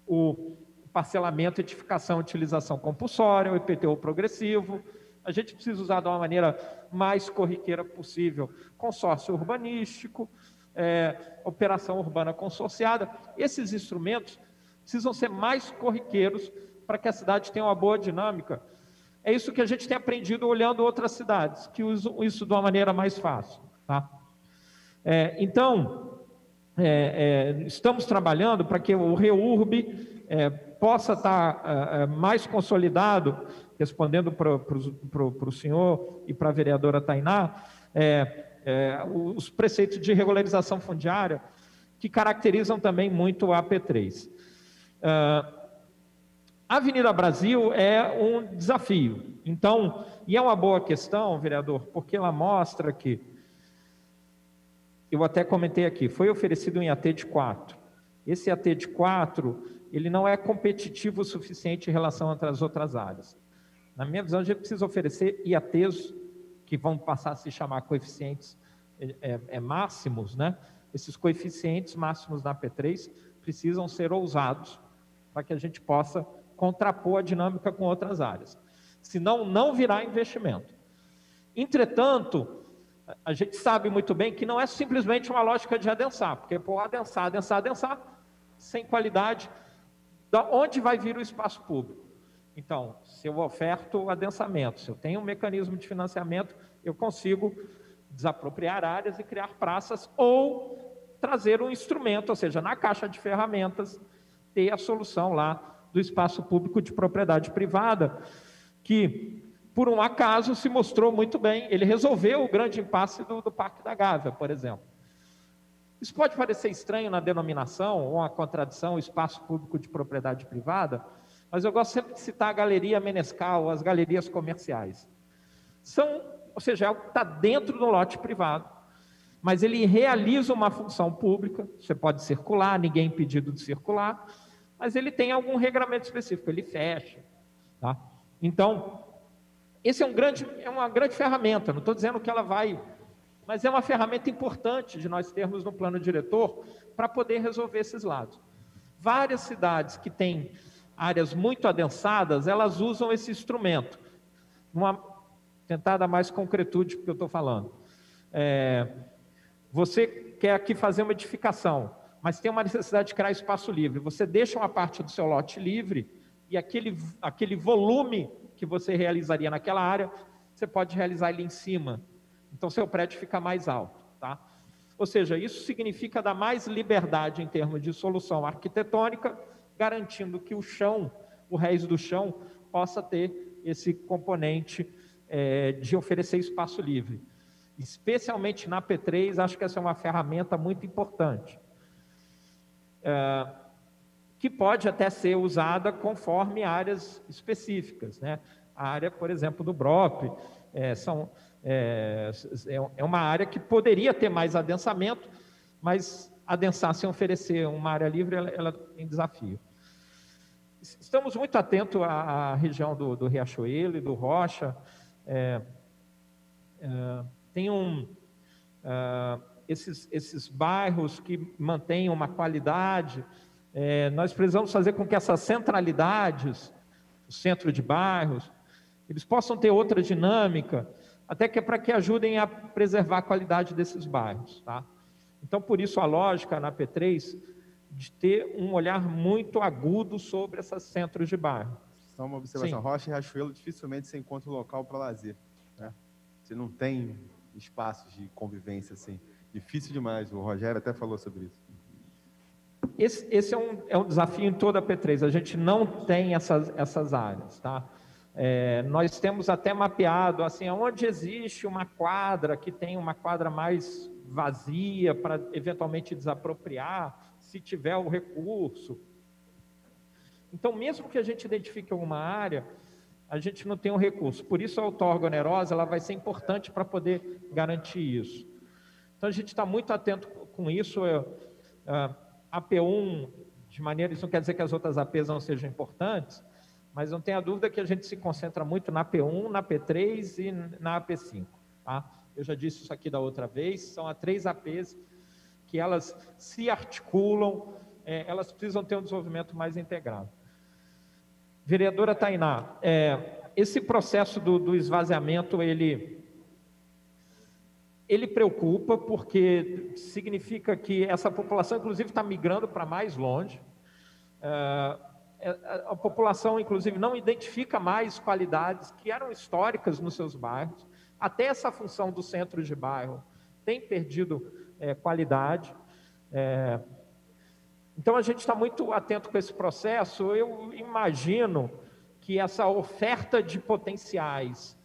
o parcelamento, edificação, utilização compulsória, o IPTU progressivo. A gente precisa usar de uma maneira mais corriqueira possível consórcio urbanístico, operação urbana consorciada. Esses instrumentos precisam ser mais corriqueiros para que a cidade tenha uma boa dinâmica. É isso que a gente tem aprendido olhando outras cidades, que usam isso de uma maneira mais fácil. Tá? Então, estamos trabalhando para que o REURB possa estar mais consolidado, respondendo para o senhor e para a vereadora Tainá, os preceitos de regularização fundiária, que caracterizam também muito a AP3. A Avenida Brasil é um desafio. Então, e é uma boa questão, vereador, porque ela mostra que, eu até comentei aqui, foi oferecido um IAT de 4. Esse IAT de 4, ele não é competitivo o suficiente em relação às outras áreas. Na minha visão, a gente precisa oferecer IATs que vão passar a se chamar coeficientes máximos, né? Esses coeficientes máximos da AP3 precisam ser ousados para que a gente possa contrapor a dinâmica com outras áreas. Senão, não virá investimento. Entretanto, a gente sabe muito bem que não é simplesmente uma lógica de adensar, porque por adensar, sem qualidade, da onde vai vir o espaço público? Então, se eu oferto adensamento, se eu tenho um mecanismo de financiamento, eu consigo desapropriar áreas e criar praças ou trazer um instrumento, ou seja, na caixa de ferramentas, ter a solução lá do espaço público de propriedade privada, que, por um acaso, se mostrou muito bem. Ele resolveu o grande impasse do Parque da Gávea, por exemplo. Isso pode parecer estranho na denominação, ou uma contradição, espaço público de propriedade privada, mas eu gosto sempre de citar a Galeria Menescal, as galerias comerciais. Ou seja, é algo que está dentro do lote privado, mas ele realiza uma função pública. Você pode circular, ninguém é impedido de circular, mas ele tem algum regramento específico, ele fecha. Tá? Então, esse é uma grande ferramenta, não estou dizendo que ela vai, mas é uma ferramenta importante de nós termos no plano diretor para poder resolver esses lados. Várias cidades que têm áreas muito adensadas, elas usam esse instrumento. Tentar dar mais concretude para o que eu estou falando. Você quer aqui fazer uma edificação, mas tem uma necessidade de criar espaço livre. Você deixa uma parte do seu lote livre e aquele volume que você realizaria naquela área, você pode realizar ele em cima. Então, seu prédio fica mais alto. Tá? Ou seja, isso significa dar mais liberdade em termos de solução arquitetônica, garantindo que o chão, o resto do chão, possa ter esse componente de oferecer espaço livre. Especialmente na AP3, acho que essa é uma ferramenta muito importante, que pode até ser usada conforme áreas específicas. Né? A área, por exemplo, do BROP, é uma área que poderia ter mais adensamento, mas adensar sem oferecer uma área livre, ela tem desafio. Estamos muito atentos à região do Riachuelo e do Rocha. Tem esses bairros que mantêm uma qualidade. Nós precisamos fazer com que essas centralidades, o centro de bairros, eles possam ter outra dinâmica, até que é para que ajudem a preservar a qualidade desses bairros. Tá? Então, por isso a lógica na AP3 de ter um olhar muito agudo sobre esses centros de bairro. Só uma observação. Sim. Rocha e Riachuelo dificilmente se encontra um local para lazer. Né? Você não tem espaços de convivência assim. Difícil demais. O Rogério até falou sobre isso. Esse é um desafio em toda a AP3. A gente não tem essas áreas. Tá? Nós temos até mapeado, assim, onde existe uma quadra que tem uma quadra mais vazia para eventualmente desapropriar, se tiver o recurso. Então, mesmo que a gente identifique alguma área, a gente não tem um recurso. Por isso, a outorga onerosa ela vai ser importante para poder garantir isso. Então, a gente está muito atento com isso. A P1, de maneira, isso não quer dizer que as outras APs não sejam importantes, mas não tenha dúvida que a gente se concentra muito na P1, na P3 e na AP5. Tá? Eu já disse isso aqui da outra vez, são as 3 APs que elas se articulam, elas precisam ter um desenvolvimento mais integrado. Vereadora Tainá, esse processo do esvaziamento, ele preocupa porque significa que essa população, inclusive, está migrando para mais longe. A população, inclusive, não identifica mais qualidades que eram históricas nos seus bairros. Até essa função do centro de bairro tem perdido qualidade. Então, a gente está muito atento com esse processo. Eu imagino que essa oferta de potenciais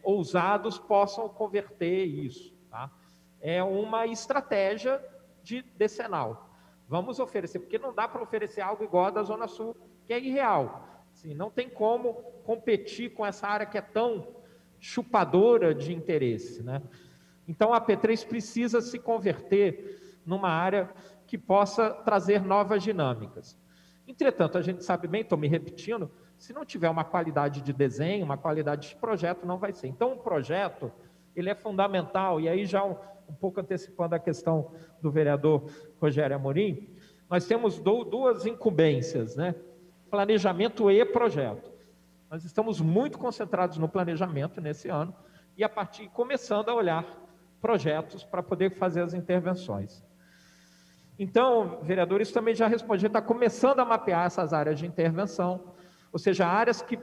ousados possam converter isso. Tá? É uma estratégia decenal. Vamos oferecer, porque não dá para oferecer algo igual a da Zona Sul, que é irreal. Assim, não tem como competir com essa área que é tão chupadora de interesse. Né? Então, a P3 precisa se converter numa área que possa trazer novas dinâmicas. Entretanto, a gente sabe bem, estou me repetindo, se não tiver uma qualidade de desenho, uma qualidade de projeto, não vai ser. Então, o projeto, ele é fundamental, e aí já um pouco antecipando a questão do vereador Rogério Amorim, nós temos 2 incumbências, né? Planejamento e projeto. Nós estamos muito concentrados no planejamento nesse ano, e a partir, começando a olhar projetos para poder fazer as intervenções. Então, vereador, isso também já respondi, está começando a mapear essas áreas de intervenção, ou seja, áreas que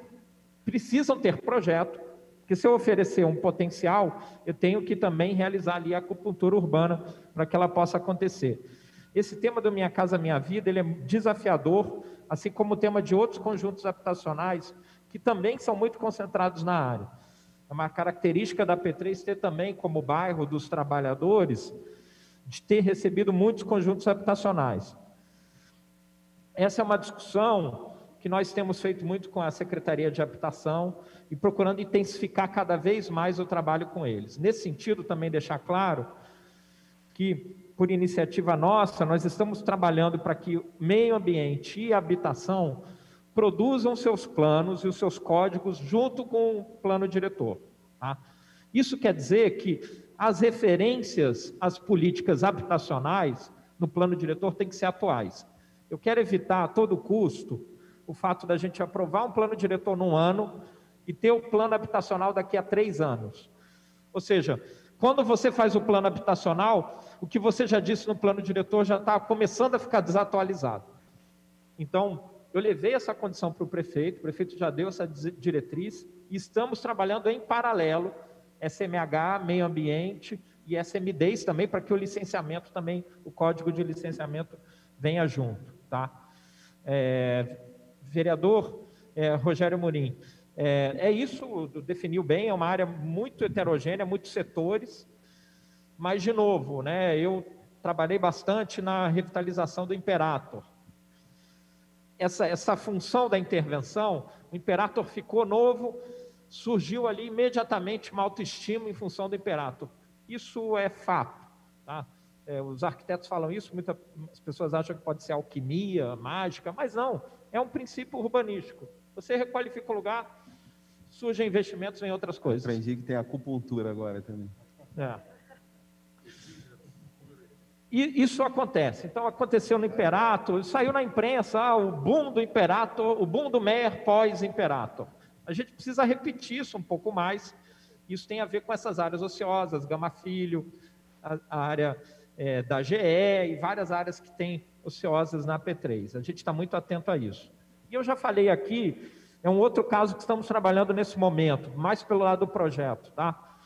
precisam ter projeto, porque se eu oferecer um potencial, eu tenho que também realizar ali a acupuntura urbana para que ela possa acontecer. Esse tema do Minha Casa Minha Vida, ele é desafiador, assim como o tema de outros conjuntos habitacionais, que também são muito concentrados na área. É uma característica da P3 ter também, como bairro dos trabalhadores, de ter recebido muitos conjuntos habitacionais. Essa é uma discussão que nós temos feito muito com a Secretaria de Habitação e procurando intensificar cada vez mais o trabalho com eles. Nesse sentido, também deixar claro que, por iniciativa nossa, nós estamos trabalhando para que o meio ambiente e a habitação produzam seus planos e os seus códigos junto com o plano diretor. Tá? Isso quer dizer que as referências às políticas habitacionais no plano diretor têm que ser atuais. Eu quero evitar a todo custo o fato da gente aprovar um plano diretor num ano e ter o plano habitacional daqui a 3 anos. Ou seja, quando você faz o plano habitacional, o que você já disse no plano diretor já está começando a ficar desatualizado. Então, eu levei essa condição para o prefeito já deu essa diretriz, e estamos trabalhando em paralelo SMH, meio ambiente e SMDs também, para que o licenciamento também, o código de licenciamento venha junto. Tá? Vereador Rogério Amorim, isso, definiu bem, é uma área muito heterogênea, muitos setores, mas, de novo, né, eu trabalhei bastante na revitalização do Imperator. Essa função da intervenção, o Imperator ficou novo, surgiu ali imediatamente uma autoestima em função do Imperator. Isso é fato. Tá? Os arquitetos falam isso, muitas pessoas acham que pode ser alquimia, mágica, mas não, é um princípio urbanístico. Você requalifica o lugar, surgem investimentos em outras coisas. Aprendi que tem acupuntura agora também. E isso acontece. Então, aconteceu no Imperator, saiu na imprensa, o boom do Imperator, o boom do Meyer pós-Imperator. A gente precisa repetir isso um pouco mais. Isso tem a ver com essas áreas ociosas, Gama Filho, a área da GE e várias áreas que tem ociosas na P3. A gente está muito atento a isso. E eu já falei aqui, é um outro caso que estamos trabalhando nesse momento, mais pelo lado do projeto, tá?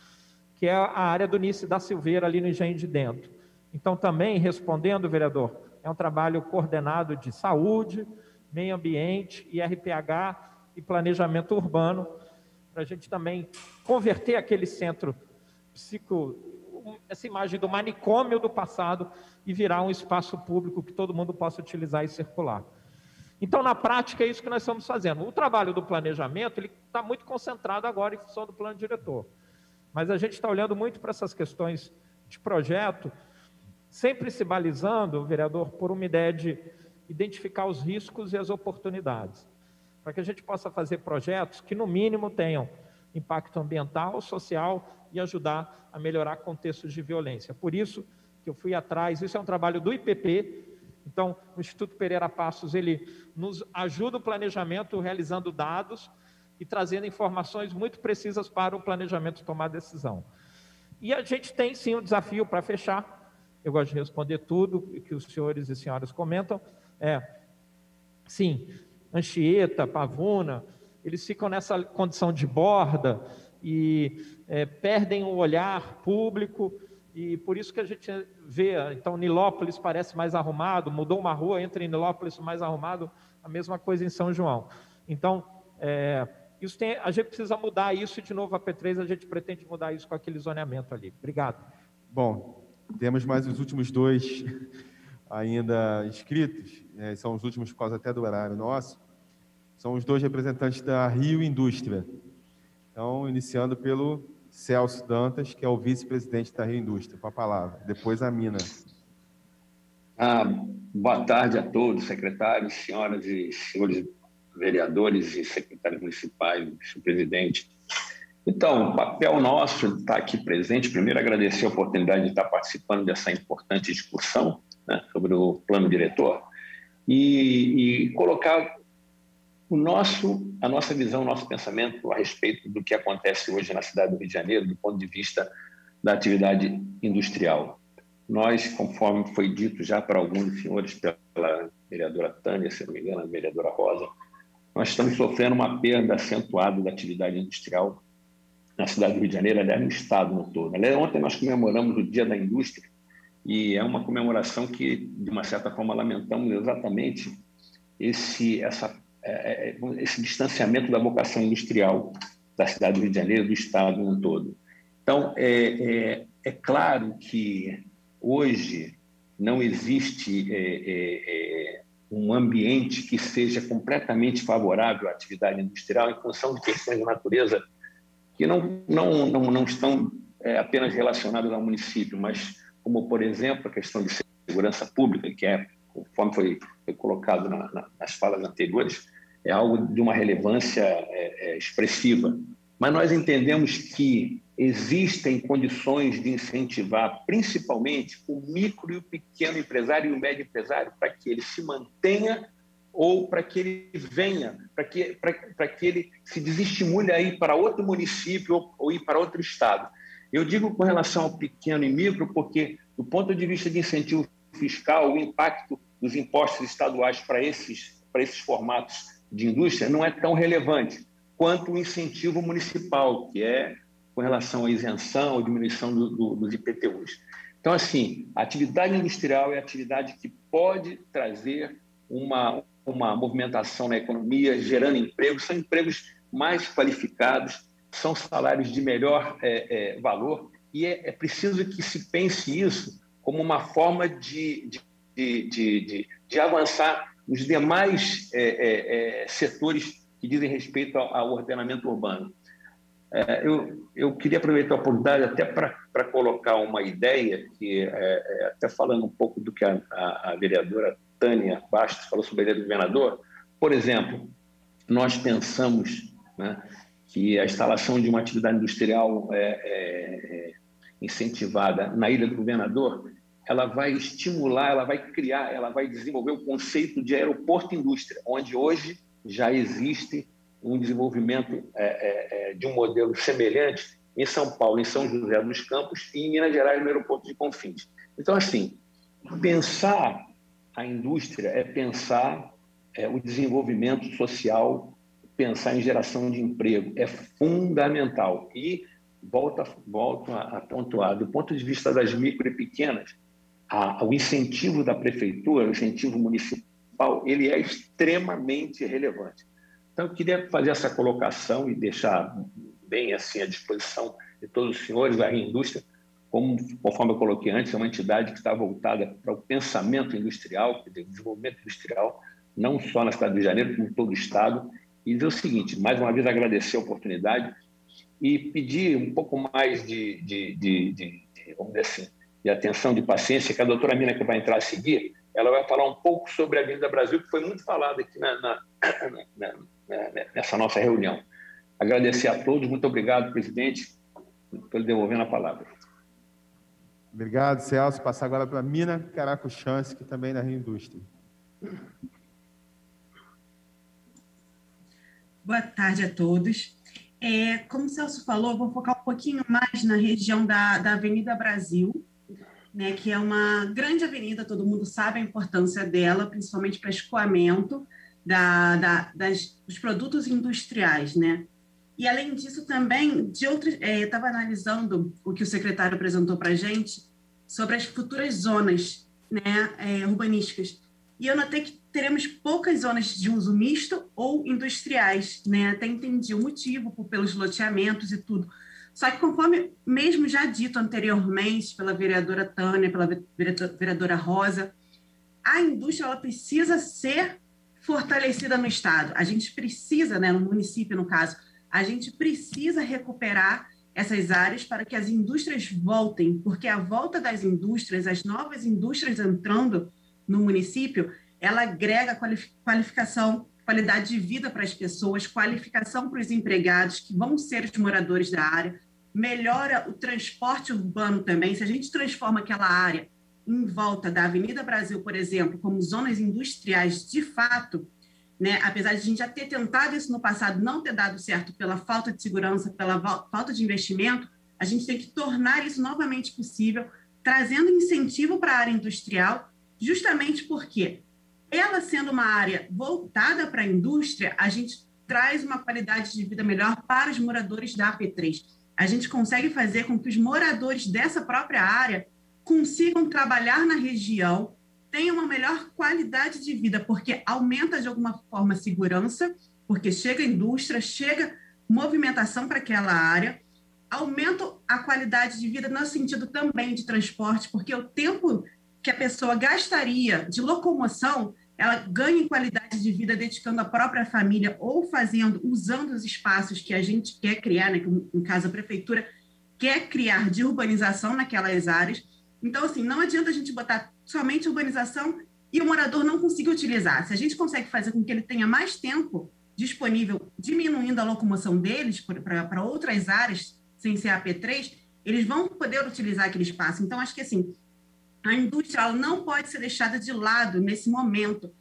Que é a área do Nice da Silveira, ali no Engenho de Dentro. Então, também, respondendo, vereador, é um trabalho coordenado de saúde, meio ambiente e RPH, e planejamento urbano, para a gente também converter aquele centro essa imagem do manicômio do passado e virar um espaço público que todo mundo possa utilizar e circular. Então, na prática, é isso que nós estamos fazendo. O trabalho do planejamento está muito concentrado agora em função do plano diretor. Mas a gente está olhando muito para essas questões de projeto, sempre se balizando, vereador, por uma ideia de identificar os riscos e as oportunidades, para que a gente possa fazer projetos que, no mínimo, tenham impacto ambiental, social e ajudar a melhorar contextos de violência. Por isso que eu fui atrás, isso é um trabalho do IPP. Então, o Instituto Pereira Passos, ele nos ajuda o planejamento realizando dados e trazendo informações muito precisas para o planejamento tomar decisão. E a gente tem, sim, um desafio para fechar. Eu gosto de responder tudo que os senhores e senhoras comentam. Sim, Anchieta, Pavuna, eles ficam nessa condição de borda e perdem o olhar público. E por isso que a gente vê, então, Nilópolis parece mais arrumado, mudou uma rua, entra em Nilópolis mais arrumado, a mesma coisa em São João. Então, a gente precisa mudar isso, e de novo a P3 a gente pretende mudar isso com aquele zoneamento ali. Obrigado. Bom, temos mais os últimos dois ainda inscritos, são os últimos por causa até do horário nosso, são os dois representantes da Rio Indústria. Então, iniciando pelo Celso Dantas, que é o vice-presidente da Rio Indústria, com a palavra. Depois a Mina. Boa tarde a todos, secretários, senhoras e senhores vereadores e secretários municipais, presidente. Então, o papel nosso está aqui presente. Primeiro, agradecer a oportunidade de estar participando dessa importante discussão, né, sobre o plano diretor e colocar a nossa visão, o nosso pensamento a respeito do que acontece hoje na cidade do Rio de Janeiro, do ponto de vista da atividade industrial. Nós, conforme foi dito já para alguns senhores, pela vereadora Tânia, se não me engano, a vereadora Rosa, nós estamos sofrendo uma perda acentuada da atividade industrial na cidade do Rio de Janeiro, aliás, no estado no todo. Aliás, ontem nós comemoramos o Dia da Indústria, e é uma comemoração que, de uma certa forma, lamentamos exatamente esse distanciamento da vocação industrial da cidade do Rio de Janeiro, do estado no todo. Então, é claro que hoje não existe um ambiente que seja completamente favorável à atividade industrial em função de questões de natureza que não estão apenas relacionadas ao município, mas como, por exemplo, a questão de segurança pública, que conforme foi colocado nas falas anteriores, é algo de uma relevância expressiva. Mas nós entendemos que existem condições de incentivar, principalmente, o micro e o pequeno empresário e o médio empresário, para que ele se mantenha ou para que ele venha, para que ele se desestimule a ir para outro município ou ir para outro estado. Eu digo com relação ao pequeno e micro porque, do ponto de vista de incentivo fiscal, o impacto dos impostos estaduais para esses formatos de indústria não é tão relevante quanto o incentivo municipal, que é com relação à isenção ou diminuição dos IPTUs. Então, assim, a atividade industrial é a atividade que pode trazer uma movimentação na economia, gerando empregos, são empregos mais qualificados, são salários de melhor valor, e é preciso que se pense isso como uma forma de avançar nos demais setores que dizem respeito ao ordenamento urbano. Eu queria aproveitar a oportunidade até para colocar uma ideia, que até falando um pouco do que a vereadora Tânia Bastos falou sobre a ideia do governador. Por exemplo, nós pensamos, né, que a instalação de uma atividade industrial incentivada na Ilha do Governador, ela vai estimular, ela vai criar, ela vai desenvolver o conceito de aeroporto-indústria, onde hoje já existe um desenvolvimento de um modelo semelhante em São Paulo, em São José dos Campos e em Minas Gerais, no aeroporto de Confins. Então, assim, pensar a indústria é pensar o desenvolvimento social, pensar em geração de emprego, é fundamental. E volto a pontuar, do ponto de vista das micro e pequenas, o incentivo da prefeitura, o incentivo municipal, ele é extremamente relevante. Então, eu queria fazer essa colocação e deixar bem assim à disposição de todos os senhores. A indústria, conforme eu coloquei antes, é uma entidade que está voltada para o pensamento industrial, o desenvolvimento industrial, não só na cidade do Rio de Janeiro, como em todo o Estado. E dizer o seguinte, mais uma vez agradecer a oportunidade e pedir um pouco mais vamos dizer assim, de atenção, de paciência, que a doutora Mina, que vai entrar a seguir, ela vai falar um pouco sobre a Avenida Brasil, que foi muito falada aqui nessa nossa reunião. Agradecer a todos, muito obrigado, presidente, por devolvendo a palavra. Obrigado, Celso. Passar agora para a Mina Caracuchance, que também é da Indústria. Boa tarde a todos. Como o Celso falou, vou focar um pouquinho mais na região da Avenida Brasil, né, que é uma grande avenida, todo mundo sabe a importância dela, principalmente para escoamento dos produtos industriais, né? E, além disso, também, estava analisando o que o secretário apresentou para a gente sobre as futuras zonas, né, urbanísticas. E eu notei que teremos poucas zonas de uso misto ou industriais, né? Até entendi o motivo pelos loteamentos e tudo. Só que, conforme mesmo já dito anteriormente pela vereadora Tânia, pela vereadora Rosa, a indústria ela precisa ser fortalecida no Estado. A gente precisa, né, no município, no caso, a gente precisa recuperar essas áreas para que as indústrias voltem, porque a volta das indústrias, as novas indústrias entrando no município, ela agrega qualificação, qualidade de vida para as pessoas, qualificação para os empregados, que vão ser os moradores da área, melhora o transporte urbano também. Se a gente transforma aquela área em volta da Avenida Brasil, por exemplo, como zonas industriais de fato, né, apesar de a gente já ter tentado isso no passado, não ter dado certo pela falta de segurança, pela falta de investimento, a gente tem que tornar isso novamente possível, trazendo incentivo para a área industrial, justamente porque ela sendo uma área voltada para a indústria, a gente traz uma qualidade de vida melhor para os moradores da AP3. A gente consegue fazer com que os moradores dessa própria área consigam trabalhar na região, tenham uma melhor qualidade de vida, porque aumenta de alguma forma a segurança, porque chega indústria, chega movimentação para aquela área, aumenta a qualidade de vida no sentido também de transporte, porque o tempo que a pessoa gastaria de locomoção, ela ganha em qualidade de vida dedicando a própria família ou usando os espaços que a gente quer criar, né, que no caso a prefeitura quer criar de urbanização naquelas áreas. Então, assim, não adianta a gente botar somente urbanização e o morador não conseguir utilizar. Se a gente consegue fazer com que ele tenha mais tempo disponível, diminuindo a locomoção deles para outras áreas, sem ser a AP3, eles vão poder utilizar aquele espaço. Então, acho que, assim, a indústria ela não pode ser deixada de lado nesse momento,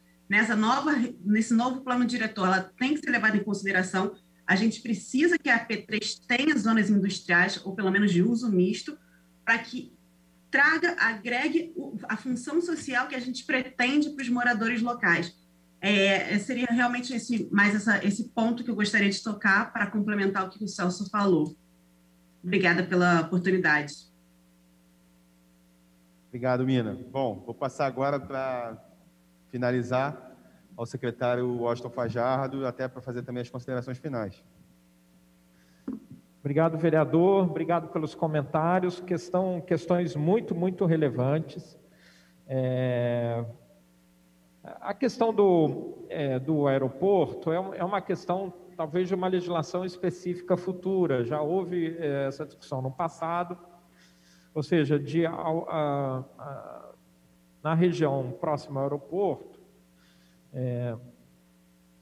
nesse novo plano diretor. Ela tem que ser levada em consideração. A gente precisa que a AP3 tenha zonas industriais, ou pelo menos de uso misto, para que agregue a função social que a gente pretende para os moradores locais. Seria realmente esse ponto que eu gostaria de tocar para complementar o que o Celso falou. Obrigada pela oportunidade. Obrigado, Mina. Bom, vou passar agora para finalizar ao secretário Washington Fajardo, até para fazer também as considerações finais. Obrigado, vereador. Obrigado pelos comentários. Questões muito, muito relevantes. A questão do aeroporto é uma questão, talvez, de uma legislação específica futura. Já houve essa discussão no passado, ou seja, na região próxima ao aeroporto,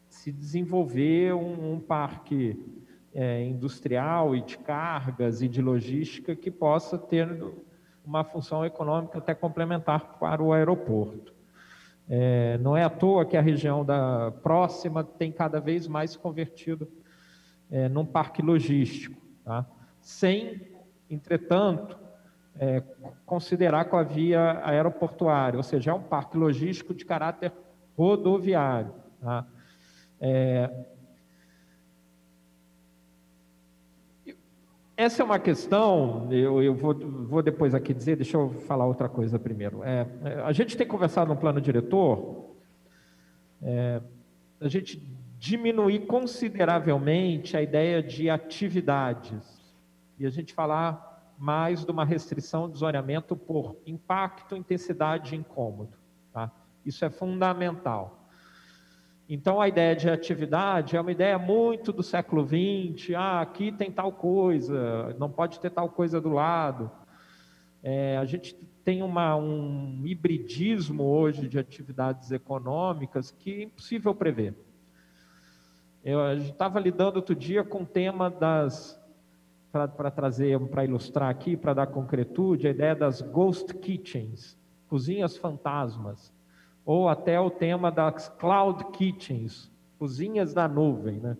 se desenvolver um parque industrial e de cargas e de logística que possa ter uma função econômica até complementar para o aeroporto. Não é à toa que a região próxima tem cada vez mais se convertido num parque logístico, tá? Sem, entretanto, considerar com a via aeroportuária, ou seja, é um parque logístico de caráter rodoviário, tá? Essa é uma questão, eu vou depois aqui dizer, deixa eu falar outra coisa primeiro. A gente tem conversado no plano diretor, a gente diminuir consideravelmente a ideia de atividades e a gente falar mais de uma restrição de zoneamento por impacto, intensidade e incômodo. Tá? Isso é fundamental. Então, a ideia de atividade é uma ideia muito do século XX. Aqui tem tal coisa, não pode ter tal coisa do lado. A gente tem um hibridismo hoje de atividades econômicas que é impossível prever. A gente estava lidando outro dia com o tema para ilustrar aqui, para dar concretude, a ideia das ghost kitchens, cozinhas fantasmas, ou até o tema das cloud kitchens, cozinhas na nuvem, né?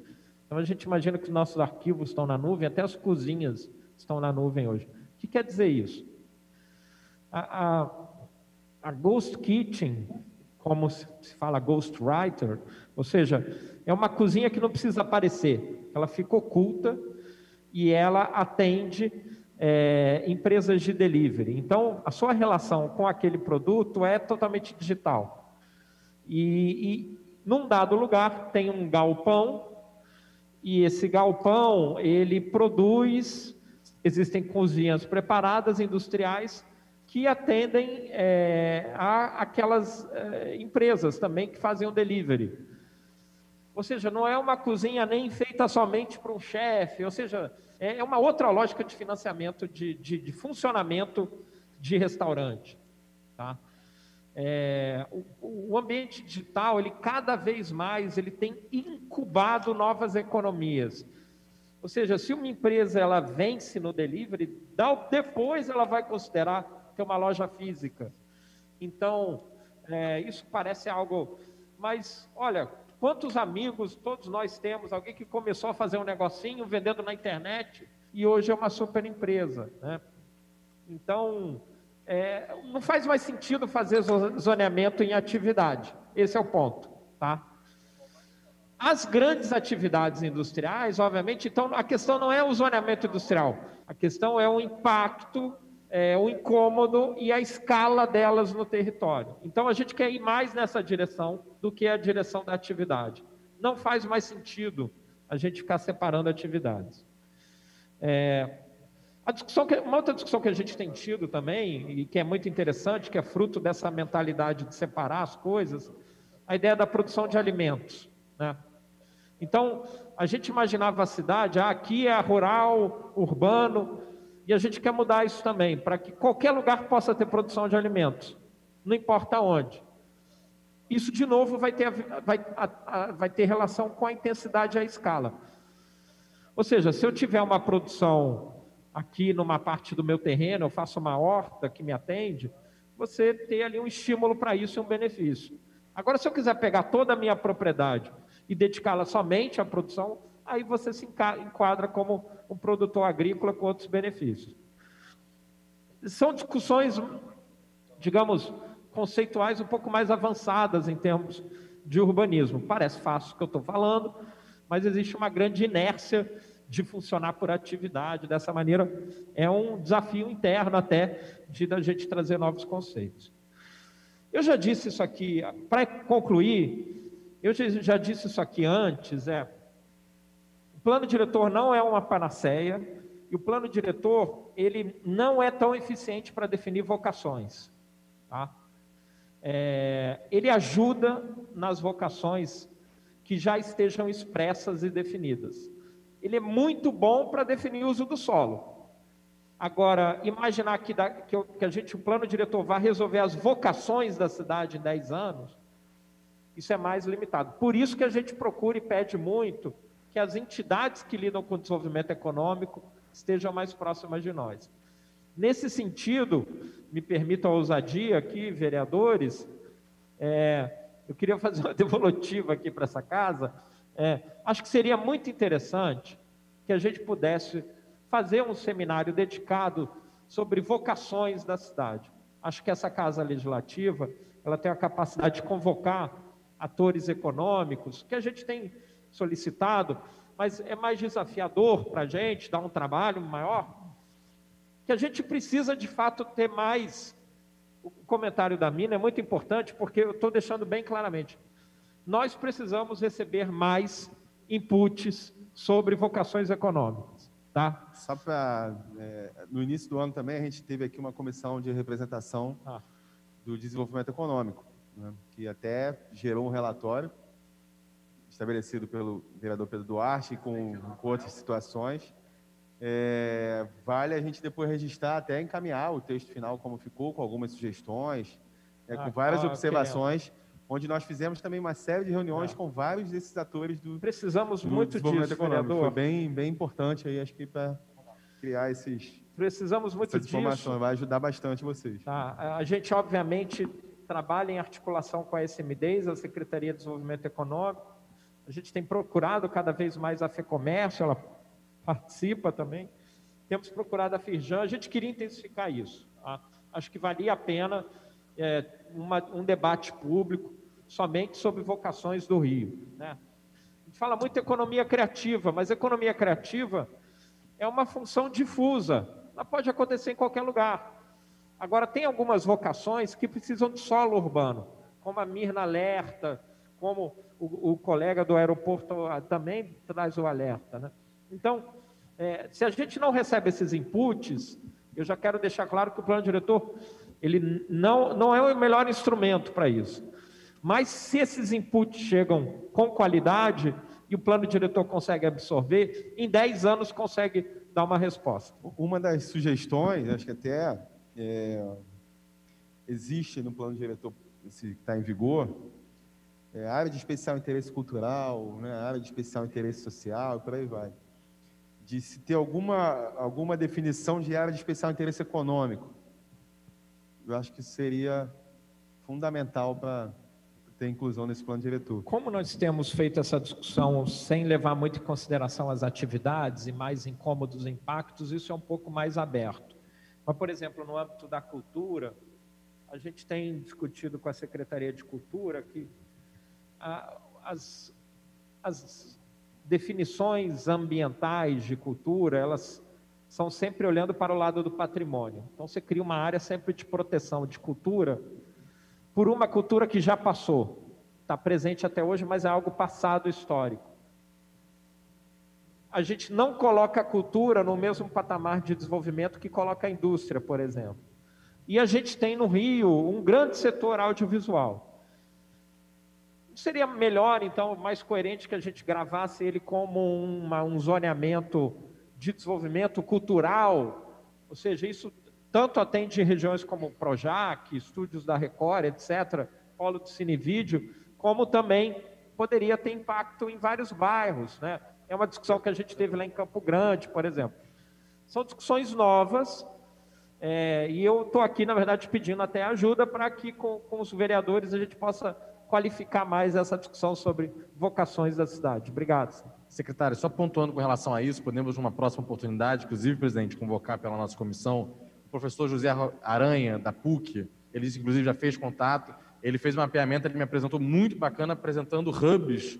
Então a gente imagina que os nossos arquivos estão na nuvem, até as cozinhas estão na nuvem hoje. O que quer dizer isso? A ghost kitchen, como se fala ghostwriter, ou seja, é uma cozinha que não precisa aparecer, ela fica oculta e ela atende empresas de delivery. Então, a sua relação com aquele produto é totalmente digital. E num dado lugar tem um galpão, e esse galpão, ele produz, existem cozinhas preparadas, industriais, que atendem aquelas empresas também que fazem o delivery. Ou seja, não é uma cozinha nem feita somente para um chefe, ou seja, é uma outra lógica de financiamento, de funcionamento de restaurante. Tá? O ambiente digital, ele cada vez mais ele tem incubado novas economias. Ou seja, se uma empresa ela vence no delivery, depois ela vai considerar ter uma loja física. Então, isso parece algo... Mas, olha, quantos amigos todos nós temos, alguém que começou a fazer um negocinho vendendo na internet e hoje é uma super empresa, né? Então, não faz mais sentido fazer zoneamento em atividade. Esse é o ponto, tá? As grandes atividades industriais, obviamente, então a questão não é o zoneamento industrial, a questão é o impacto, o incômodo e a escala delas no território. Então a gente quer ir mais nessa direção do que a direção da atividade. Não faz mais sentido a gente ficar separando atividades. Uma outra discussão que a gente tem tido também, e que é muito interessante, que é fruto dessa mentalidade de separar as coisas, a ideia da produção de alimentos, né? Então, a gente imaginava a cidade, aqui é rural, urbano, e a gente quer mudar isso também, para que qualquer lugar possa ter produção de alimentos, não importa onde. Isso, de novo, vai ter relação com a intensidade e a escala. Ou seja, se eu tiver uma produção aqui numa parte do meu terreno, eu faço uma horta que me atende, você tem ali um estímulo para isso e um benefício. Agora, se eu quiser pegar toda a minha propriedade e dedicá-la somente à produção, aí você se enquadra como um produtor agrícola com outros benefícios. São discussões, digamos, conceituais um pouco mais avançadas em termos de urbanismo. Parece fácil o que eu estou falando, mas existe uma grande inércia de funcionar por atividade. Dessa maneira, é um desafio interno até da gente trazer novos conceitos. Eu já disse isso aqui, para concluir, eu já disse isso aqui antes, o plano diretor não é uma panaceia, e o plano diretor, ele não é tão eficiente para definir vocações, tá? Ele ajuda nas vocações que já estejam expressas e definidas. Ele é muito bom para definir o uso do solo. Agora, imaginar que o plano diretor vai resolver as vocações da cidade em 10 anos, isso é mais limitado. Por isso que a gente procura e pede muito que as entidades que lidam com o desenvolvimento econômico estejam mais próximas de nós. Nesse sentido, me permitam a ousadia aqui, vereadores, eu queria fazer uma devolutiva aqui para essa casa. Acho que seria muito interessante que a gente pudesse fazer um seminário dedicado sobre vocações da cidade. Acho que essa Casa Legislativa, ela tem a capacidade de convocar atores econômicos, que a gente tem solicitado, mas é mais desafiador para a gente, dá um trabalho maior, que a gente precisa, de fato, ter mais... O comentário da Mina é muito importante, porque eu estou deixando bem claramente. nós precisamos receber mais inputs sobre vocações econômicas. Tá? Só para... no início do ano também, a gente teve aqui uma comissão de representação do desenvolvimento econômico, né, que até gerou um relatório estabelecido pelo vereador Pedro Duarte e com outras situações. Vale a gente depois registrar, até encaminhar o texto final como ficou, com algumas sugestões, com várias observações, onde nós fizemos também uma série de reuniões com vários desses atores do desenvolvimento econômico. Vereador. Foi bem importante aí, acho que para criar Precisamos muito essas informações, vai ajudar bastante vocês. Tá. A gente, obviamente, trabalha em articulação com a SMDES, a Secretaria de Desenvolvimento Econômico. A gente tem procurado cada vez mais a FEComércio, ela participa também. Temos procurado a Firjan, a gente queria intensificar isso. Tá? Acho que valia a pena um debate público somente sobre vocações do Rio. Né? A gente fala muito de economia criativa, mas economia criativa é uma função difusa, ela pode acontecer em qualquer lugar. Agora, tem algumas vocações que precisam de solo urbano, como a Mirna Alerta, como o colega do aeroporto também traz o alerta. Né? Então, se a gente não recebe esses inputs, eu já quero deixar claro que o plano diretor ele não é o melhor instrumento para isso. Mas se esses inputs chegam com qualidade e o plano diretor consegue absorver, em 10 anos consegue dar uma resposta. Uma das sugestões, acho que até existe no plano diretor que está em vigor, a área de especial interesse cultural, né, a área de especial interesse social, e por aí vai. De se ter alguma definição de área de especial interesse econômico. Eu acho que isso seria fundamental para ter inclusão nesse plano diretor. Como nós temos feito essa discussão sem levar muito em consideração as atividades e mais incômodos impactos, isso é um pouco mais aberto. Mas, por exemplo, no âmbito da cultura, a gente tem discutido com a Secretaria de Cultura que as definições ambientais de cultura, elas são sempre olhando para o lado do patrimônio. Então, você cria uma área sempre de proteção de cultura, por uma cultura que já passou, está presente até hoje, mas é algo passado histórico. A gente não coloca a cultura no mesmo patamar de desenvolvimento que coloca a indústria, por exemplo. E a gente tem no Rio um grande setor audiovisual. Seria melhor, então, mais coerente que a gente gravasse ele como um zoneamento de desenvolvimento cultural, ou seja, isso tanto atende regiões como Projac, estúdios da Record, etc., polo de cinevídeo, como também poderia ter impacto em vários bairros, né? É uma discussão que a gente teve lá em Campo Grande, por exemplo. São discussões novas, e eu estou aqui, na verdade, pedindo até ajuda para que com os vereadores a gente possa qualificar mais essa discussão sobre vocações da cidade. Obrigado. Secretário, só pontuando com relação a isso, podemos, numa próxima oportunidade, inclusive, presidente, convocar pela nossa comissão o professor José Aranha, da PUC, ele, inclusive, já fez contato, ele fez um mapeamento, ele me apresentou muito bacana, apresentando hubs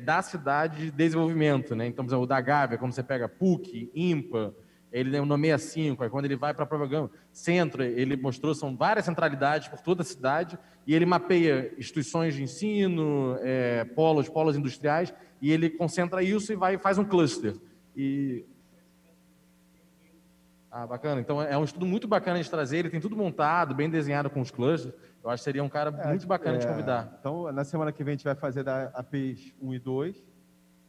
da cidade de desenvolvimento, né? Então, por exemplo, o da Gávea, quando você pega PUC, IMPA, ele nomeia 5, aí quando ele vai para o programa Centro, ele mostrou, são várias centralidades por toda a cidade, e ele mapeia instituições de ensino, polos industriais, e ele concentra isso e faz um cluster. Bacana. Então, é um estudo muito bacana de trazer, ele tem tudo montado, bem desenhado com os clusters. Eu acho que seria um cara muito bacana de convidar. Então, na semana que vem a gente vai fazer da APs 1 e 2,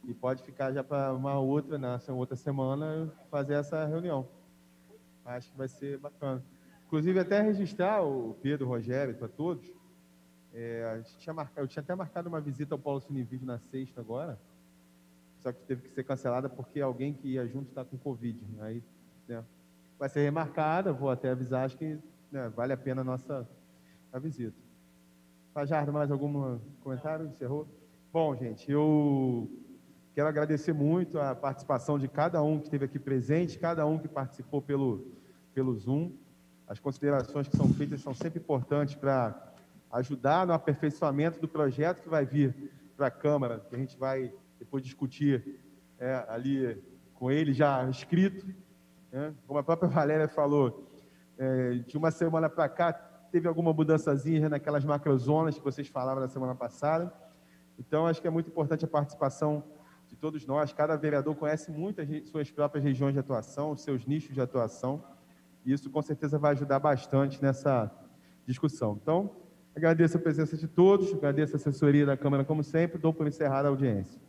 e pode ficar já para uma outra, nessa outra semana, fazer essa reunião. Acho que vai ser bacana. Inclusive, até registrar o Pedro, o Rogério, para todos. Eu tinha até marcado uma visita ao Polo Cinevídeo na sexta agora, só que teve que ser cancelada porque alguém que ia junto está com Covid. Aí, né, vai ser remarcada, vou até avisar, acho que vale a pena a visita. Fajardo, mais algum comentário? Encerrou? Bom, gente, eu quero agradecer muito a participação de cada um que esteve aqui presente, cada um que participou pelo Zoom. As considerações que são feitas são sempre importantes para ajudar no aperfeiçoamento do projeto que vai vir para a Câmara, que a gente vai depois discutir ali com ele já escrito. Como a própria Valéria falou, de uma semana para cá teve alguma mudançazinha naquelas macrozonas que vocês falaram na semana passada. Então, acho que é muito importante a participação de todos nós. Cada vereador conhece muito as suas próprias regiões de atuação, os seus nichos de atuação, e isso, com certeza, vai ajudar bastante nessa discussão. Então, agradeço a presença de todos, agradeço a assessoria da Câmara, como sempre, dou por encerrada a audiência.